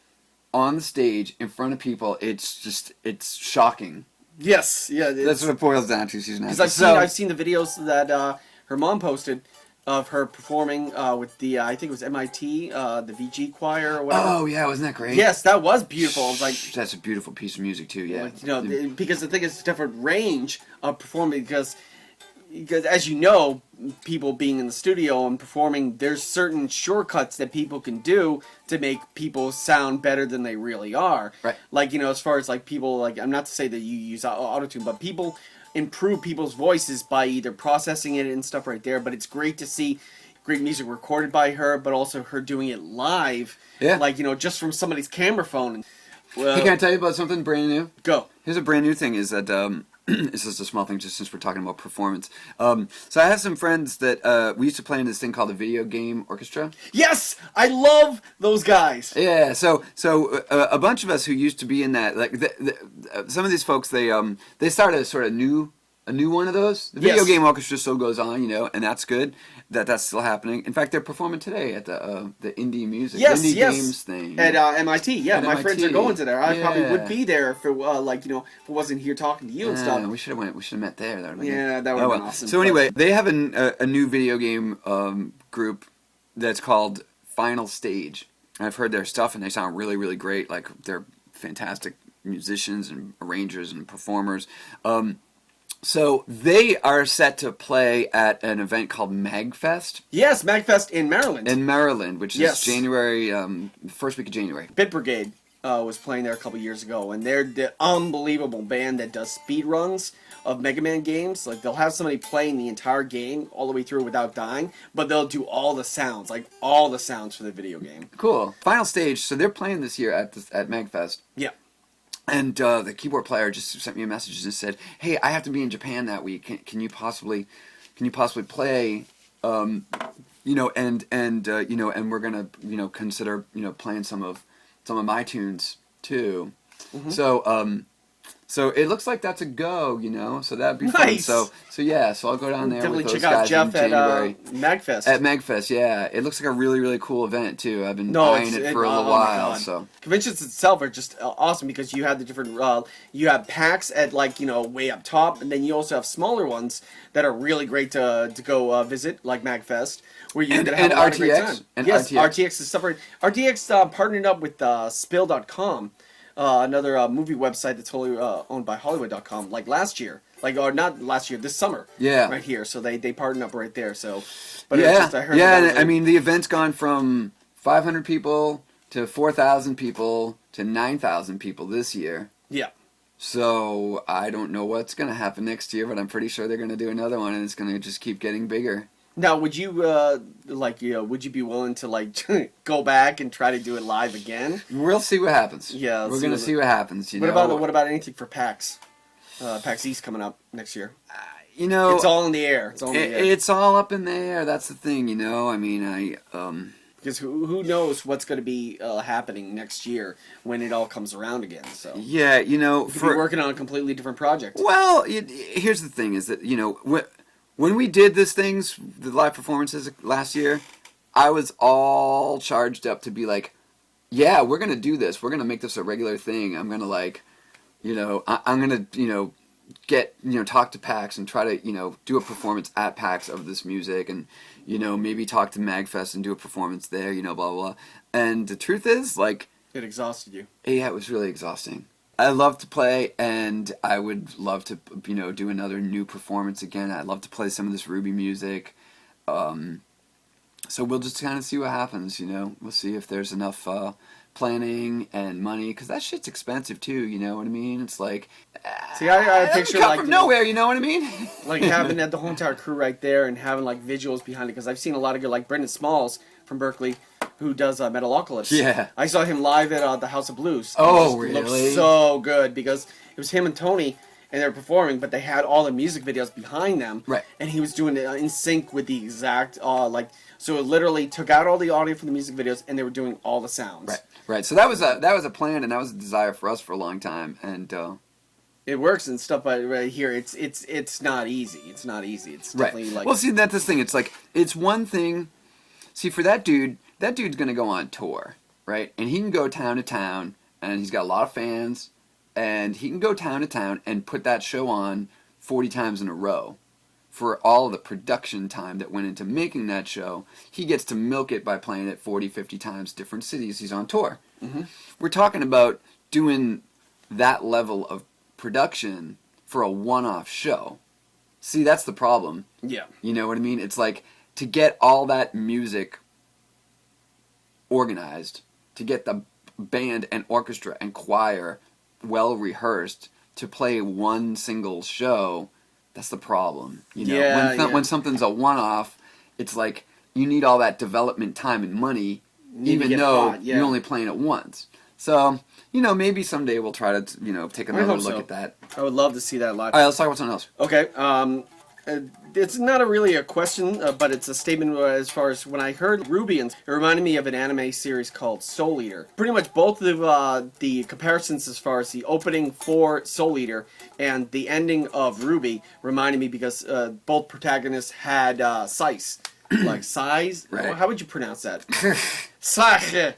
on the stage in front of people. It's shocking. Yes, yeah. That's what it boils down to. She's not. Because I've seen the videos that her mom posted of her performing with the I think it was MIT the VG choir or whatever. Oh yeah, wasn't that great? Yes, that was beautiful. It was like that's a beautiful piece of music too. Yeah, because I think it's a different range of performing because as you know, people being in the studio and performing, there's certain shortcuts that people can do to make people sound better than they really are. Right. Like as far as like people I'm not to say that you use autotune, but people improve people's voices by either processing it and stuff right there. But it's great to see great music recorded by her, but also her doing it live. Yeah. Like just from somebody's camera phone. Well, hey, can I tell you about something brand new? Go. Here's a brand new thing. Is that this is a small thing, just since we're talking about performance. So I have some friends that we used to play in this thing called the video game orchestra. Yes, I love those guys. Yeah, so a bunch of us who used to be in that, like some of these folks, they started a new one of those. The video game orchestra still goes on, and that's good. That's still happening. In fact, they're performing today at the indie music, indie games thing at MIT. Yeah, my friends are going to there. I probably would be there if it if it wasn't here talking to you and stuff. We should have met there. That would have been that would have been awesome. So anyway, they have a new video game group that's called Final Stage. I've heard their stuff, and they sound really, really great. Like they're fantastic musicians and arrangers and performers. So they are set to play at an event called MagFest. Yes, MagFest in Maryland. In Maryland, which is January, first week of January. Bit Brigade was playing there a couple years ago, and they're the unbelievable band that does speed runs of Mega Man games. Like they'll have somebody playing the entire game all the way through without dying, but they'll do all the sounds, for the video game. Cool. Final Stage. So they're playing this year at MagFest. Yeah. And the keyboard player just sent me a message and said, "Hey, I have to be in Japan that week. Can you possibly play? And we're gonna consider playing some of my tunes too." Mm-hmm. So it looks like that's a go, so that'd be fun. So I'll go down there. Definitely with those check out guys Jeff in January. at MagFest. At MagFest, yeah, it looks like a really, really cool event too. I've been eyeing it for a little while. So conventions itself are just awesome because you have the different you have packs at way up top, and then you also have smaller ones that are really great to go visit, like MagFest, where you can have a lot of great time. Yes, RTX is separate. RTX partnered up with Spill.com. Another movie website that's totally owned by Hollywood.com, like last year. Or not last year, this summer. Yeah. Right here. So they partnered up right there. So, but yeah. I heard I mean, the event's gone from 500 people to 4,000 people to 9,000 people this year. Yeah. So I don't know what's going to happen next year, but I'm pretty sure they're going to do another one, and it's going to just keep getting bigger. Now, would you would you be willing to go back and try to do it live again? We'll see what happens. Yeah, we're gonna see what happens. What about anything for PAX? PAX East coming up next year. It's all in the air. It's all up in the air. That's the thing. I mean, because who knows what's going to be happening next year when it all comes around again. So yeah, you could be working on a completely different project. Well, here's the thing: is that when we did the live performances last year, I was all charged up to be like, yeah, we're going to do this. We're going to make this a regular thing. I'm going to I'm gonna, get, talk to PAX and try to, do a performance at PAX of this music, and, maybe talk to MagFest and do a performance there, blah, blah, blah. And the truth is, like... It exhausted you. Yeah, it was really exhausting. I love to play, and I would love to, do another new performance again. I'd love to play some of this RWBY music. So we'll just kind of see what happens, We'll see if there's enough planning and money, because that shit's expensive too, you know what I mean? It's like... See, I picture come like... from nowhere, you know what I mean? Like having the whole entire crew right there and having like visuals behind it, because I've seen a lot of good, like Brendan Smalls from Berkeley, who does Metalocalypse. Yeah. I saw him live at the House of Blues. Oh, It really? looked so good, because it was him and Tony, and they were performing, but they had all the music videos behind them. Right. And he was doing it in sync with the exact, so it literally took out all the audio from the music videos, and they were doing all the sounds. Right. So that was a plan, and that was a desire for us for a long time, and... It works and stuff, but right here, it's not easy. It's not easy. It's definitely like... Well, see, that's the thing. It's like, it's one thing... See, for that dude's going to go on tour, right? And he can go town to town, and he's got a lot of fans, and he can go town to town and put that show on 40 times in a row. For all the production time that went into making that show, he gets to milk it by playing it 40, 50 times, different cities he's on tour. Mm-hmm. We're talking about doing that level of production for a one-off show. See, that's the problem. Yeah. You know what I mean? It's like, to get all that music organized, to get the band and orchestra and choir well rehearsed to play one single show, that's the problem. When something's a one-off, it's like you need all that development time and money, even though you're only playing it once. So, maybe someday we'll try to, take another look at that. I would love to see that live. All right, let's talk about something else. Okay. It's not really a question, but it's a statement as far as when I heard RWBY, it reminded me of an anime series called Soul Eater. Pretty much both of the comparisons as far as the opening for Soul Eater and the ending of RWBY reminded me, because both protagonists had size. Like size? Right. How would you pronounce that? Size.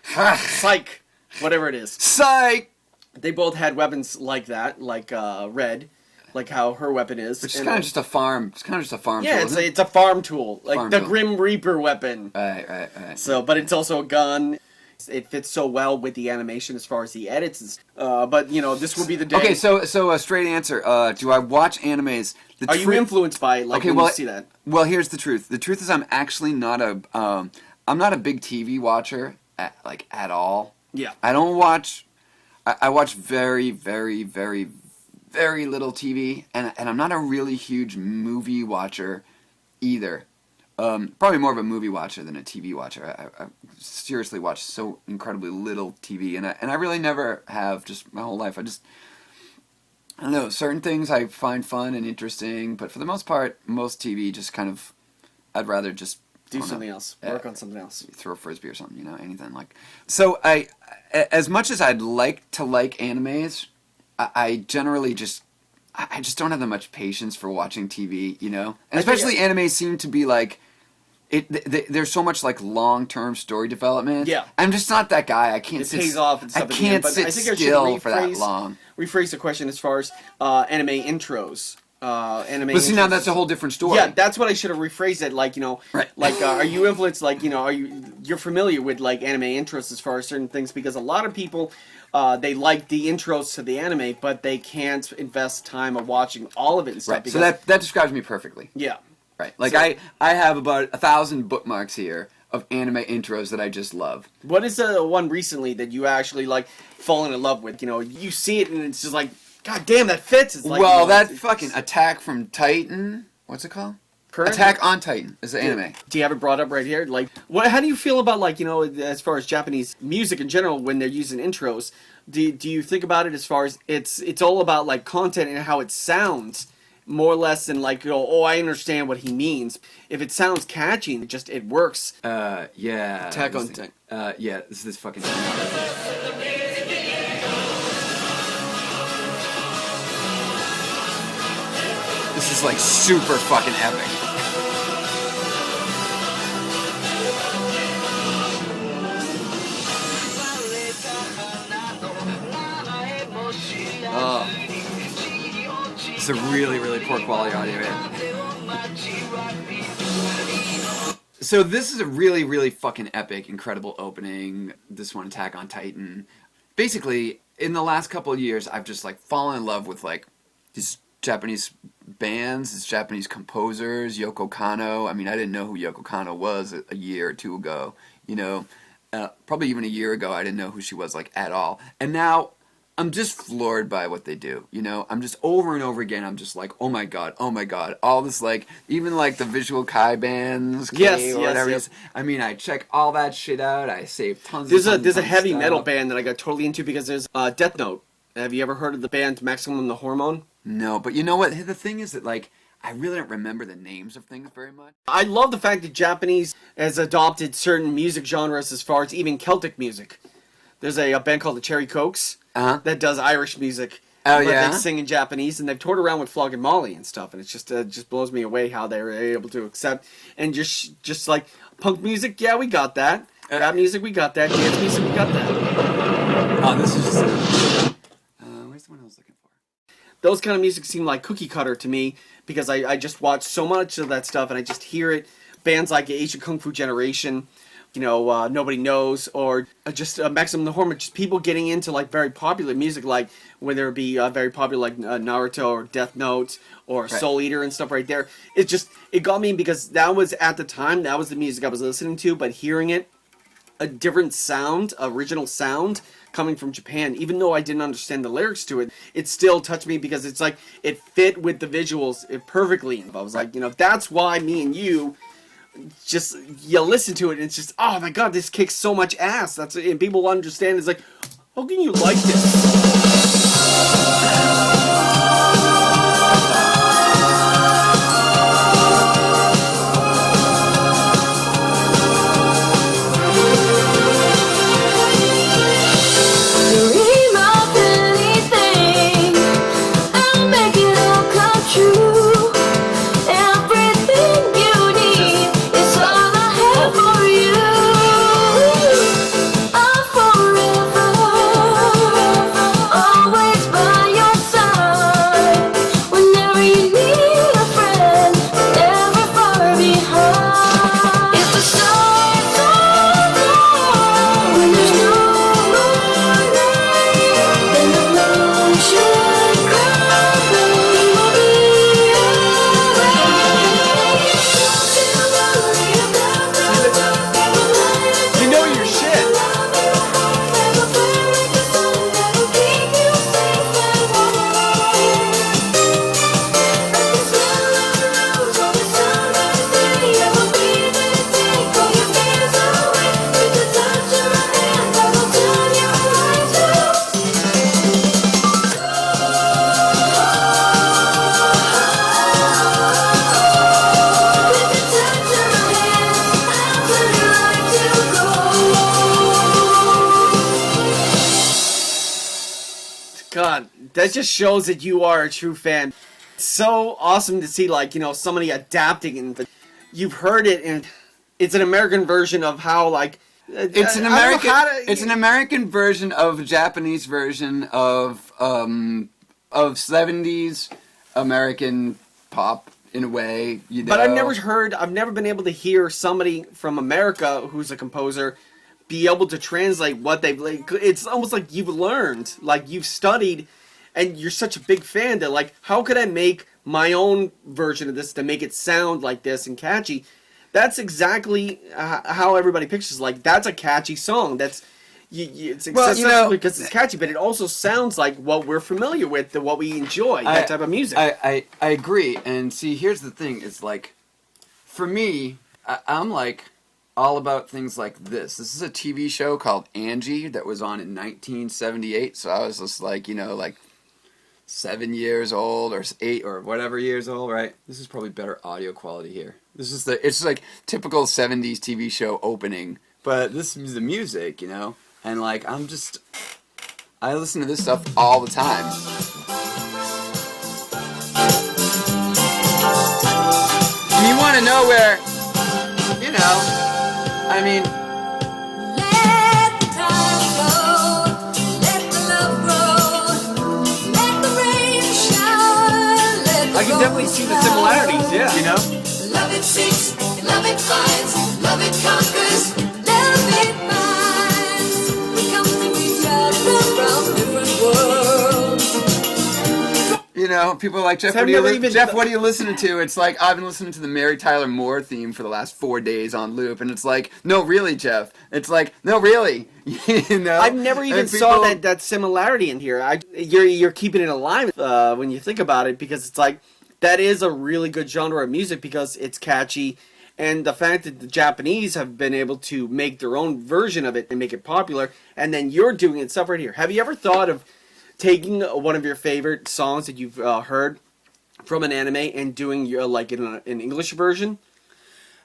Psych. Whatever it is. Psych! They both had weapons like that, like Red. Like how her weapon is. Which is kind of just a farm. It's kind of just a farm tool. Yeah, it's a farm tool. Like farm the tool. Grim Reaper weapon. Right. So, but it's also a gun. It fits so well with the animation as far as the edits. But, this will be the day. Okay, so a straight answer. Do I watch animes? Are you influenced by it, when you see that? Well, here's the truth. The truth is I'm actually not I'm not a big TV watcher, at all. Yeah. I don't watch... I watch very, very, very, very little TV, and I'm not a really huge movie watcher either. Probably more of a movie watcher than a TV watcher. I seriously watch so incredibly little TV, and I really never have, just my whole life. I don't know, certain things I find fun and interesting, but for the most part, most TV just kind of, I'd rather just do something else. Work on something else. Throw a frisbee or something, anything like. So as much as I'd like to like animes, I generally I just don't have that much patience for watching TV, And especially anime seem to be like, there's so much like long-term story development. Yeah. I'm just not that guy. I can't sit. Pays off and stuff I can't sit still for that long. Rephrase the question as far as anime intros. But see, now that's a whole different story. Yeah, that's what I should have rephrased it. Right. Are you influenced? You're familiar with anime intros as far as certain things, because a lot of people they like the intros to the anime, but they can't invest time of watching all of it and stuff. Right. So that describes me perfectly. Yeah. Right. I have about 1,000 bookmarks here of anime intros that I just love. What is the one recently that you actually fallen in love with? You see it and it's just like, God damn, that fits. It's like, that fucking Attack from Titan. What's it called? Attack on Titan is the anime. Do you have it brought up right here? How do you feel about as far as Japanese music in general when they're using intros? Do you think about it as far as it's all about content and how it sounds, more or less than I understand what he means. If it sounds catchy, it works. Yeah. Attack on Titan. Yeah. This fucking. This is super fucking epic. is a really, really poor quality audio here. So this is a really, really fucking epic, incredible opening. This one, Attack on Titan. Basically, in the last couple of years, I've just like fallen in love with like these Japanese bands, these Japanese composers, Yoko Kanno. I mean, I didn't know who Yoko Kanno was a year or two ago, you know. Probably even a year ago, I didn't know who she was like at all. And now I'm just floored by what they do, you know. I'm just over and over again. I'm just like, oh my god, all this like, even like the Visual Kai bands, yes, or whatever. Yes. I mean, I check all that shit out. I save tons. There's of a heavy metal band that I got totally into because there's Death Note. Have you ever heard of the band Maximum the Hormone? No, but you know what? The thing is that like, I really don't remember the names of things very much. I love the fact that Japanese has adopted certain music genres as far as even Celtic music. There's a band called the Cherry Cokes that does Irish music. Oh, but yeah? they sing in Japanese, and they've toured around with Flogging Molly and stuff, and it's just blows me away how they were able to accept. And just like, punk music, yeah, we got that. Rap music, we got that. Dance music, we got that. Oh, this is just... where's the one I was looking for? Those kind of music seem like cookie cutter to me because I just watch so much of that stuff and I just hear it. Bands like Asian Kung Fu Generation, you know, Nobody Knows, or just Maximum the Hormone, just people getting into like very popular music, like whether it be very popular like Naruto or Death Note or Soul Eater and stuff right there. It got me because that was at the time, that was the music I was listening to, but hearing it, a different sound, original sound, coming from Japan, even though I didn't understand the lyrics to it, it still touched me because it's like, it fit with the visuals perfectly. I was like, you know, that's why me and you, just, you listen to it and it's just, oh my god, this kicks so much ass. And people understand, it's like, how can you like this? God, that just shows that you are a true fan. It's so awesome to see, like, you know, somebody adapting, and you've heard it, and it's an American version of how, like, it's an American version of a Japanese version of 70s American pop in a way, you know. But I've never been able to hear somebody from America who's a composer be able to translate what they've, like, it's almost like you've learned, like you've studied, and you're such a big fan that, like, how could I make my own version of this to make it sound like this and catchy? That's exactly how everybody pictures, like, that's a catchy song. It's accessible because it's catchy, but it also sounds like what we're familiar with, what we enjoy, that type of music. I agree, and see, here's the thing, is like, for me, I'm like, all about things like this. This is a TV show called Angie that was on in 1978, so I was just like, you know, like 7 years old or 8 or whatever years old, right? This is probably better audio quality here. It's just like typical 70s TV show opening, but this is the music, you know? And like, I listen to this stuff all the time. And you want to know where, you know, I mean, let the time go, let the love grow, let the rain shine, definitely see the similarities. Yeah. You know? Love it seeks, love it finds, love it conquers, love it binds. We come to each other from different worlds. You know, people are like, Jeff, I've what never even- Jeff, what are you listening to? It's like, I've been listening to the Mary Tyler Moore theme for the last 4 days on loop, and it's like, no, really, Jeff. It's like, no, really. You know? I've never even And saw people- that similarity in here. You're keeping it alive when you think about it, because it's like that is a really good genre of music because it's catchy, and the fact that the Japanese have been able to make their own version of it and make it popular, and then you're doing it stuff right here. Have you ever thought of taking one of your favorite songs that you've heard from an anime and doing your like an English version?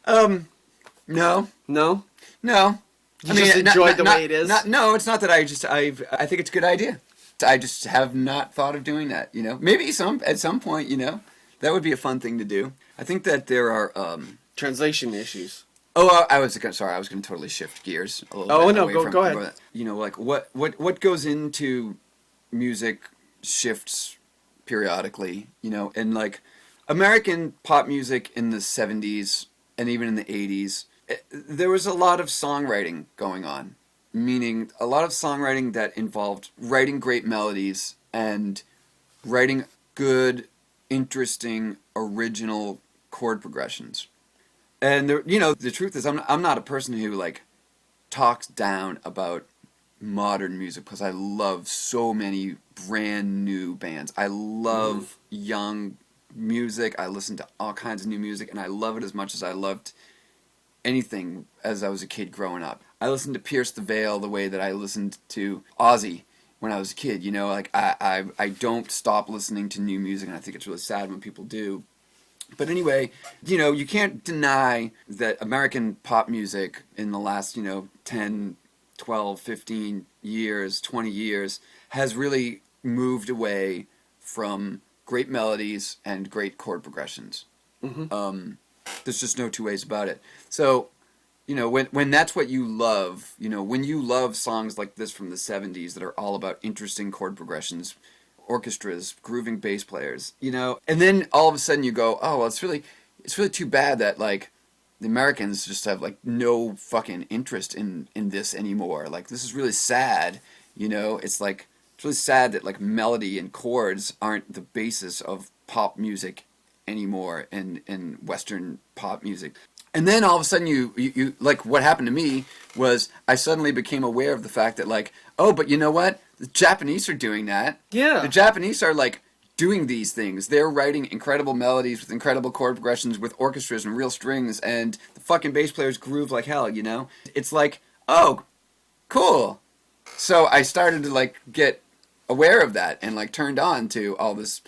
No. No. No. You just enjoyed the way it is? No, it's not that I think it's a good idea. I just have not thought of doing that, you know. Maybe at some point, you know, that would be a fun thing to do. I think that there are Translation issues. I was going to totally shift gears a little Oh, bit. no, away go ahead. You know, like what goes into music shifts periodically, you know, and like American pop music in the 70s and even in the 80s, there was a lot of songwriting going on, meaning a lot of songwriting that involved writing great melodies and writing good, interesting, original chord progressions. And you know, the truth is, I'm not a person who like talks down about modern music because I love so many brand new bands. I love young music. I listen to all kinds of new music, and I love it as much as I loved anything as I was a kid growing up. I listened to Pierce the Veil the way that I listened to Ozzy when I was a kid. You know, like I don't stop listening to new music, and I think it's really sad when people do. But anyway, you know, you can't deny that American pop music in the last, you know, 10, 12, 15 years, 20 years, has really moved away from great melodies and great chord progressions. Mm-hmm. There's just no two ways about it. So, you know, when that's what you love, you know, when you love songs like this from the 70s that are all about interesting chord progressions, orchestras, grooving bass players, you know, and then all of a sudden you go, oh, well, it's really too bad that, like, the Americans just have, like, no fucking interest in this anymore. Like, this is really sad, you know? It's, like, it's really sad that, like, melody and chords aren't the basis of pop music anymore in Western pop music. And then all of a sudden you like, what happened to me was I suddenly became aware of the fact that, like, oh, but you know what? The Japanese are doing that. Yeah. The Japanese are, like, doing these things. They're writing incredible melodies with incredible chord progressions with orchestras and real strings, and the fucking bass players groove like hell, you know? It's like, oh, cool. So I started to, like, get aware of that and, like, turned on to all this,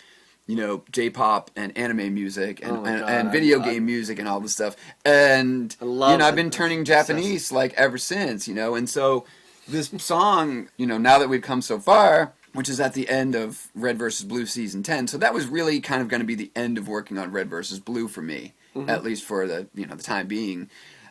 you know, J-pop and anime music and, and video game music and all this stuff. And, you know, I've been turning Japanese, like, ever since, you know? And so this song, you know, now that we've come so far, which is at the end of Red vs. Blue Season 10, so that was really kind of going to be the end of working on Red vs. Blue for me, at least for the, you know, the time being.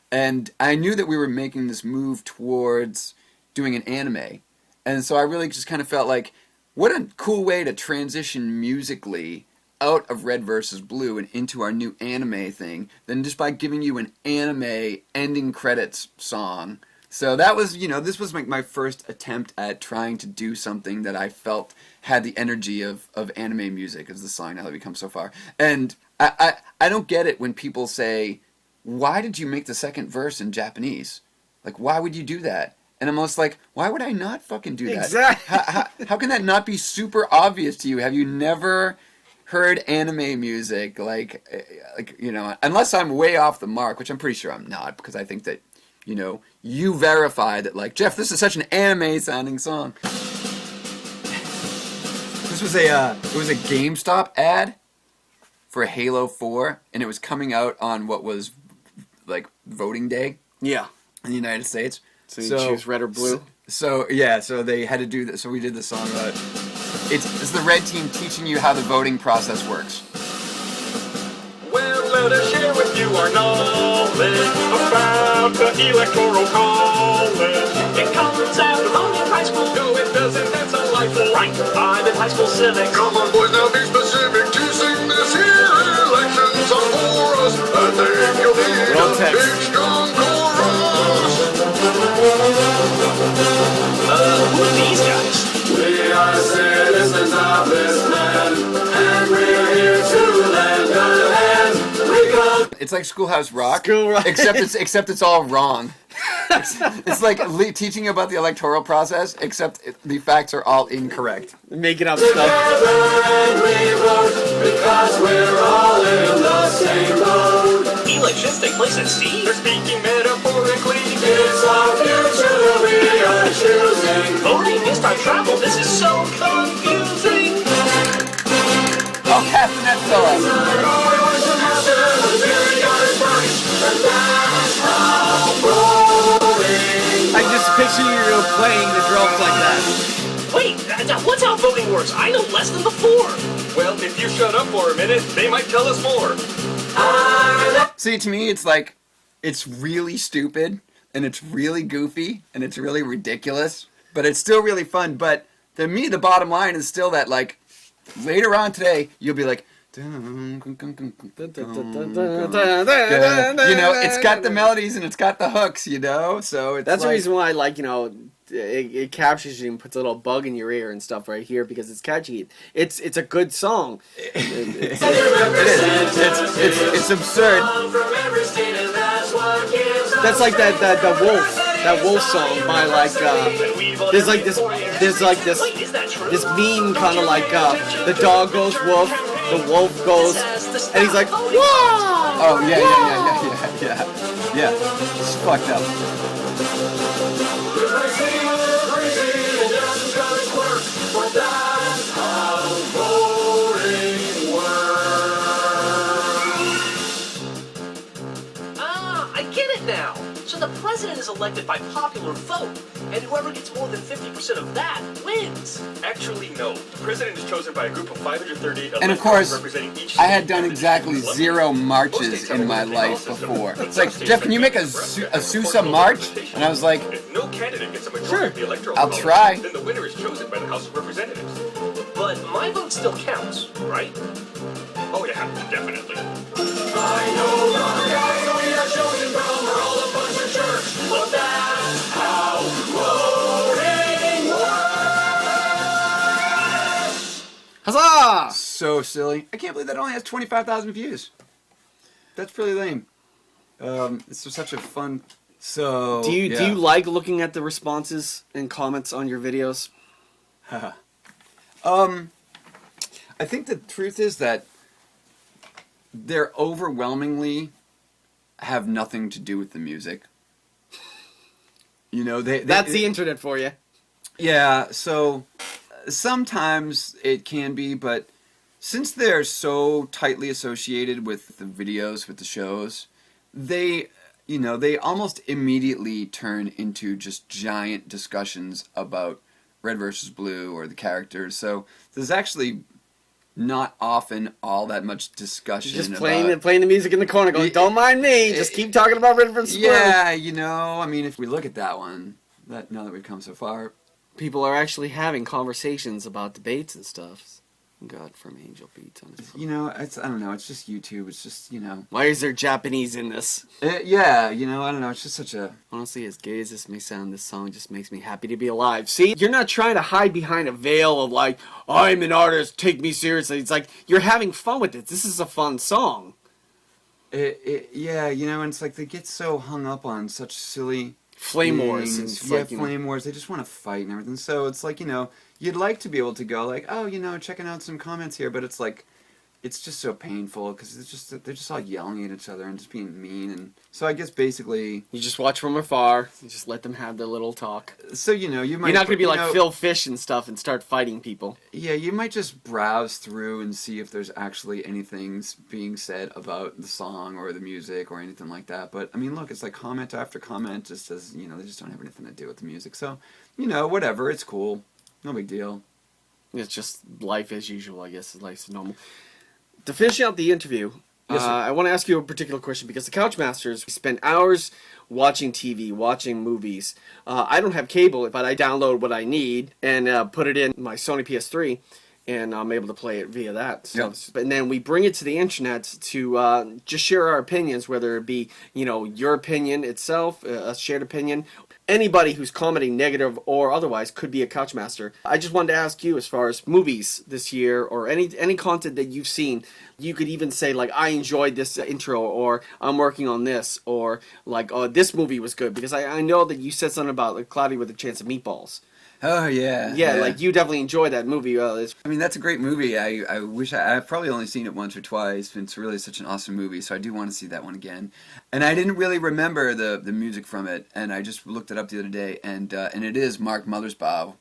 And I knew that we were making this move towards doing an anime. And so I really just kind of felt like, what a cool way to transition musically out of Red vs. Blue and into our new anime thing than just by giving you an anime ending credits song. So that was, you know, this was my first attempt at trying to do something that I felt had the energy of anime music as the song Now That We've Come So Far. And I don't get it when people say, why did you make the second verse in Japanese? Like, why would you do that? And I'm almost like, why would I not fucking do that? Exactly. How can that not be super obvious to you? Have you never heard anime music? Like, you know, unless I'm way off the mark, which I'm pretty sure I'm not, because I think that, you know, you verify that, like, Jeff, this is such an anime-sounding song. This was it was a GameStop ad for Halo 4, and it was coming out on what was, like, voting day. Yeah. In the United States. So you choose red or blue? So they had to do this. So we did the song about it's the red team teaching you how the voting process works. Well, let us share with you our knowledge about the electoral college. It comes out of Union High School. No, it doesn't. That's delightful. Right. I'm in high school civics. Come on, boys, now be specific. Teaching this here It's like Schoolhouse Rock. School Rock. Except it's all wrong. It's like teaching you about the electoral process, except the facts are all incorrect. Making up stuff. Because we're all in the same boat. Elections take place at sea? They're speaking metaphorically. It's our future that we are choosing. Voting is time travel. This is so confusing. Oh, Castanet Phillips. I just picture you playing the drums like that. Wait, what's how voting works? I know less than before. Well, if you shut up for a minute, they might tell us more. See, to me, it's like, it's really stupid, and it's really goofy, and it's really ridiculous, but it's still really fun. But to me, the bottom line is still that, like, later on today, you'll be like, you know, it's got the melodies and it's got the hooks, you know, so it's That's like, the reason why, like, you know, it captures you and puts a little bug in your ear and stuff right here because it's catchy. It's a good song. It's absurd. That's like that wolf song by like there's like this Wait, is that true? this meme kind of like the dog goes wolf, the wolf goes, and he's like whoa. Oh yeah. It's fucked up. I get it now. So the president is elected by popular vote, and whoever gets more than 50% of that wins. Actually, no. The president is chosen by a group of 538 And of electors course, representing each I had state. done exactly 0 marches in my life before. It's like, Jeff, can you make a Sousa march? And I was like, If no candidate gets a majority of the electoral I'll vote, try. then the winner is chosen by the House of Representatives. But my vote still counts, right? Oh yeah, definitely. Huzzah! so silly. I can't believe that only has 25,000 views. That's pretty lame. It's just such a fun. So Do you like looking at the responses and comments on your videos? I think the truth is that they're overwhelmingly have nothing to do with the music. You know, That's the internet for you. Yeah, so sometimes it can be, but since they're so tightly associated with the videos, with the shows, they almost immediately turn into just giant discussions about Red versus Blue or the characters. So there's actually not often all that much discussion. Just about, playing the music in the corner, going, "Don't mind me, just keep talking about Red versus Blue." Yeah, I mean, if we look at that one, now that we've come so far, People are actually having conversations about debates and stuff. God from Angel Beats on his phone. I don't know. It's just YouTube. It's just Why is there Japanese in this? yeah. I don't know. It's just such a. Honestly, as gay as this may sound, this song just makes me happy to be alive. See, you're not trying to hide behind a veil of like, I'm an artist, take me seriously. It's like, you're having fun with it. This is a fun song. Yeah, and it's like they get so hung up on such silly Flame wars. things. And Yeah, fucking- flame wars. They just want to fight and everything. So it's like, you'd like to be able to go like, oh, checking out some comments here, but it's like, it's just so painful because they're just all yelling at each other and just being mean. And so I guess basically, You just watch from afar. You just let them have their little talk. so you might. You're not going to be like Phil Fish and stuff and start fighting people. Yeah, you might just browse through and see if there's actually anything being said about the song or the music or anything like that. But I mean, look, it's like comment after comment just says, they just don't have anything to do with the music. So, whatever, it's cool. No big deal. It's just life as usual, I guess. Life's normal. To finish out the interview, Yes, sir. I want to ask you a particular question because the Couchmasters spend hours watching TV, watching movies. I don't have cable, but I download what I need and put it in my Sony PS3, and I'm able to play it via that. So, and then we bring it to the internet to just share our opinions, whether it be your opinion itself, a shared opinion, anybody who's commenting negative or otherwise could be a Couchmaster. I just wanted to ask you, as far as movies this year or any content that you've seen, you could even say like, I enjoyed this intro, or I'm working on this, or like, oh, this movie was good, because I know that you said something about like Cloudy with a Chance of Meatballs. Oh yeah. Yeah, like you definitely enjoyed that movie. I mean, that's a great movie. I wish I've probably only seen it once or twice. It's really such an awesome movie, so I do want to see that one again. And I didn't really remember the music from it, and I just looked it up the other day, and it is Mark Mothersbaugh.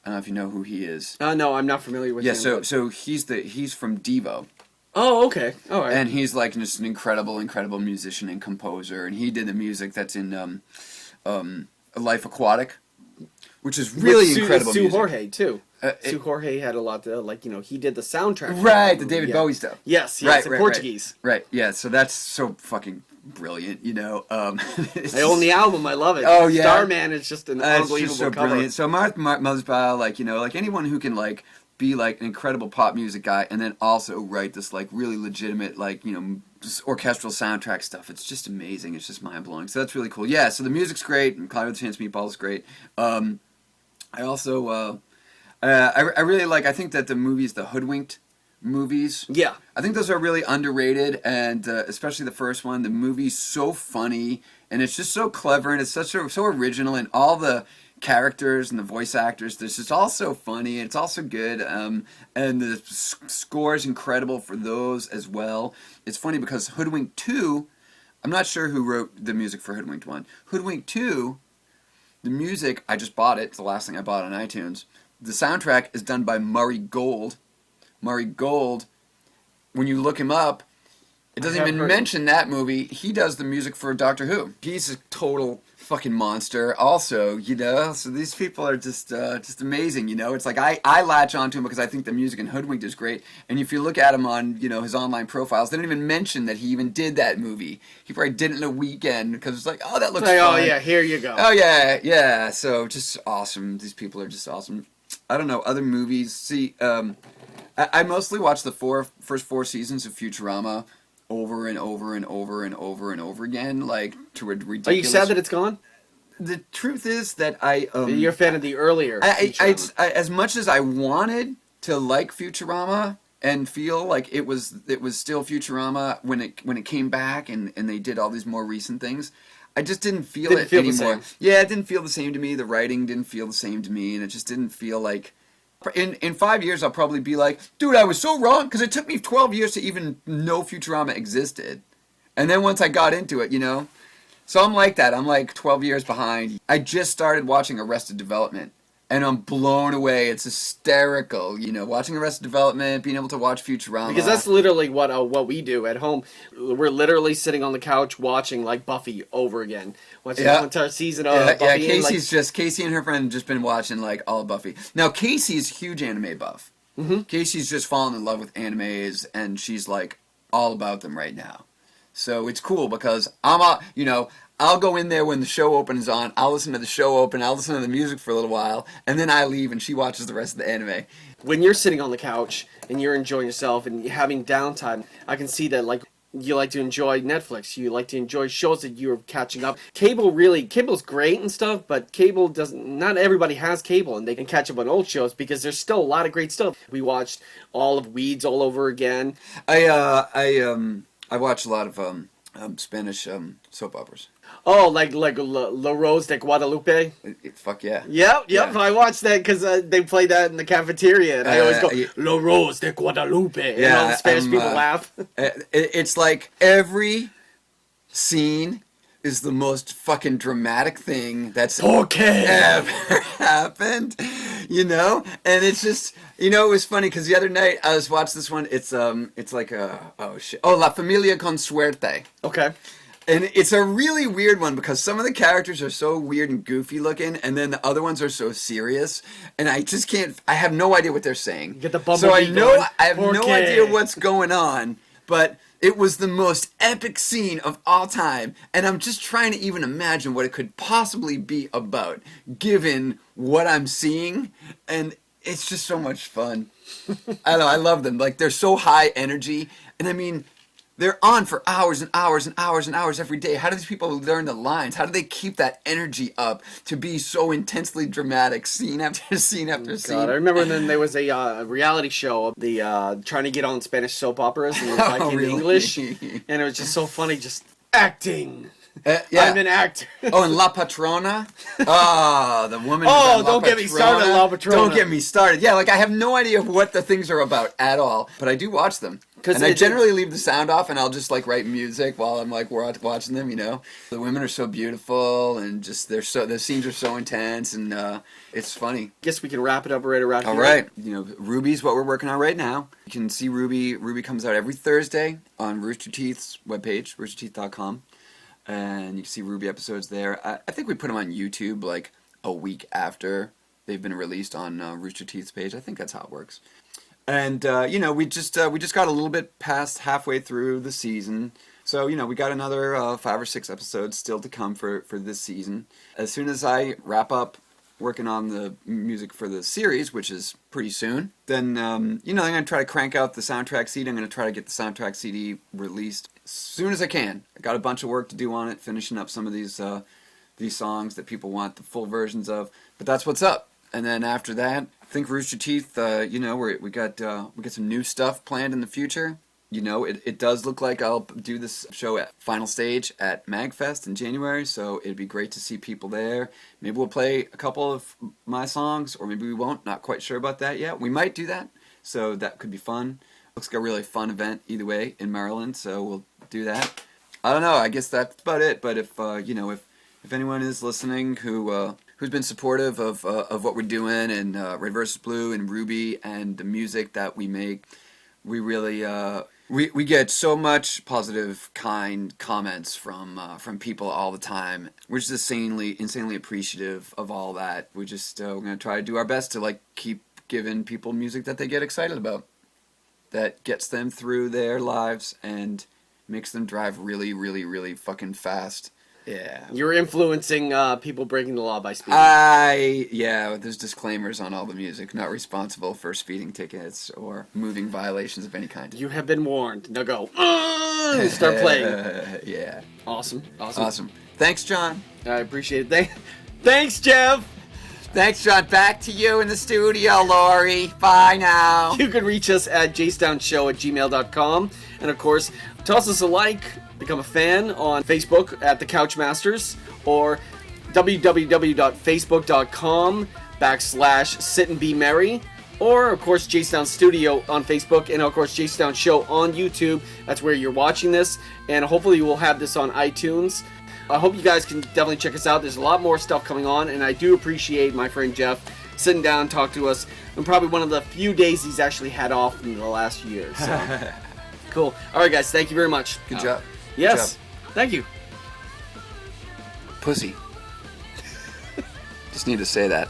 I don't know if you know who he is. No, I'm not familiar with him. Yeah, so he's from Devo. Oh, okay. All right. And he's like just an incredible musician and composer, and he did the music that's in Life Aquatic, which is really incredible Sue music. Jorge, too. Sue Jorge had a lot to, he did the soundtrack. Right, the David Bowie stuff. Yes, right, in right, Portuguese. Right, yeah, so that's so fucking brilliant, I own the album, I love it. Oh, yeah. Starman is just an unbelievable it's just so cover. Brilliant. So Mark Mothersbaugh, like anyone who can, be, an incredible pop music guy and then also write this, really legitimate, orchestral soundtrack stuff. It's just amazing. It's just mind-blowing. So that's really cool. Yeah, so the music's great, and Cloudy with a Chance of Meatballs is great. I also, I really I think that the movies, the Hoodwinked movies, yeah, I think those are really underrated, and especially the first one. The movie's so funny, and it's just so clever, and it's so original, and all the characters and the voice actors, this is all so funny, and it's also good, and the score is incredible for those as well. It's funny because Hoodwinked 2, I'm not sure who wrote the music for Hoodwinked 1. Hoodwinked 2, the music, I just bought it. It's the last thing I bought on iTunes. The soundtrack is done by Murray Gold. Murray Gold, when you look him up, it doesn't even mention that movie. He does the music for Doctor Who. He's a total fucking monster also, So these people are just amazing, It's like I latch onto him because I think the music in Hoodwinked is great. And if you look at him on, his online profiles, they don't even mention that he even did that movie. He probably did it in a weekend because it's like, oh, that looks fun. Oh, yeah, here you go. Oh, yeah, yeah. So just awesome. These people are just awesome. I don't know, other movies. See, I mostly watch the first four seasons of Futurama over and over and over and over and over again, to a ridiculous... Are you sad that it's gone? The truth is that You're a fan of the earlier Futurama. I as much as I wanted to like Futurama and feel like it was still Futurama when it came back and they did all these more recent things, I just didn't feel it anymore. Yeah, it didn't feel the same to me. The writing didn't feel the same to me, and it just didn't feel like... In 5 years, I'll probably be like, dude, I was so wrong, because it took me 12 years to even know Futurama existed. And then once I got into it, So I'm like that. I'm 12 years behind. I just started watching Arrested Development, and I'm blown away. It's hysterical, watching Arrested Development, being able to watch Futurama. Because that's literally what we do at home. We're literally sitting on the couch watching Buffy over again, watching the entire season of Buffy. Yeah, Casey and her friend have just been watching all of Buffy. Now Casey's a huge anime buff. Mm-hmm. Casey's just fallen in love with animes, and she's all about them right now. So it's cool because I'll go in there when the show opens on, I'll listen to the show open, I'll listen to the music for a little while, and then I leave and she watches the rest of the anime. When you're sitting on the couch and you're enjoying yourself and you're having downtime, I can see that you like to enjoy Netflix, you like to enjoy shows that you're catching up. Cable's great and stuff, but not everybody has cable and they can catch up on old shows because there's still a lot of great stuff. We watched all of Weeds all over again. I watch a lot of Spanish soap operas. Oh, like La Rose de Guadalupe? Fuck yeah. Yep, yeah. I watched that because they play that in the cafeteria, and I always go, La Rose de Guadalupe, and all the Spanish people laugh. It's like every scene is the most fucking dramatic thing that's ever happened, And it's just, it was funny because the other night I was watching this one. It's La Familia con Suerte. Okay. And it's a really weird one because some of the characters are so weird and goofy looking, and then the other ones are so serious, and I just can't. I have no idea what they're saying. You get the bumblebee I have no idea what's going on, but it was the most epic scene of all time, and I'm just trying to even imagine what it could possibly be about, given what I'm seeing, and it's just so much fun. I don't know, I love them. They're so high energy, and I mean, They're on for hours and hours and hours and hours every day. How do these people learn the lines? How do they keep that energy up to be so intensely dramatic, scene after scene after scene? God, I remember then there was a reality show, the trying to get on Spanish soap operas and like in really? English, and it was just so funny, just acting. Yeah. I'm an actor. Oh, and La Patrona? Oh, the woman. Oh, who's on La don't get me started on La Patrona. Don't get me started. Yeah, like I have no idea what the things are about at all, but I do watch them. And I generally leave the sound off, and I'll just like write music while I'm like watching them. You know, the women are so beautiful, and just the scenes are so intense, and it's funny. Guess we can wrap it up right around here. All right, you know, RWBY's what we're working on right now. You can see RWBY. RWBY comes out every Thursday on Rooster Teeth's webpage, roosterteeth.com. And you can see RWBY episodes there. I think we put them on YouTube like a week after they've been released on Rooster Teeth's page. I think that's how it works. And you know, we just got a little bit past halfway through the season, so you know we got another 5 or 6 episodes still to come for this season. As soon as I wrap up working on the music for the series, which is pretty soon, then you know I'm gonna try to crank out the soundtrack CD. I'm gonna try to get the soundtrack CD released as soon as I can. I got a bunch of work to do on it, finishing up some of these songs that people want the full versions of. But that's what's up. And then after that, I think Rooster Teeth. You know, we got some new stuff planned in the future. You know, it does look like I'll do this show at Final Stage at MagFest in January, so it'd be great to see people there. Maybe we'll play a couple of my songs, or maybe we won't. Not quite sure about that yet. We might do that, so that could be fun. Looks like a really fun event either way in Maryland, so we'll do that. I don't know. I guess that's about it. But if you know, if anyone is listening who's been supportive of what we're doing and Red vs. Blue and RWBY and the music that we make, we really we get so much positive, kind comments from people all the time. We're just insanely appreciative of all that. We're gonna try to do our best to like keep giving people music that they get excited about, that gets them through their lives and makes them drive really, really, really fucking fast. Yeah. You're influencing people breaking the law by speeding. Yeah, there's disclaimers on all the music. Not responsible for speeding tickets or moving violations of any kind. You have been warned. Now go. And start playing. Yeah. Awesome. Thanks, John. I appreciate it. Thanks, Jeff. Thanks, John. Back to you in the studio, Lori. Bye now. You can reach us at jacedownshow@gmail.com. And of course, toss us a like, become a fan on Facebook at The Couchmasters, or www.facebook.com/sitandbemerry, or of course Jacedown Studio on Facebook, and of course Jacedown Show on YouTube. That's where you're watching this, and hopefully we'll have this on iTunes. I hope you guys can definitely check us out. There's a lot more stuff coming on, and I do appreciate my friend Jeff sitting down and talk to us. And probably one of the few days he's actually had off in the last year. So cool. All right, guys. Thank you very much. Good job. Yes. Good job. Thank you. Pussy. Just need to say that.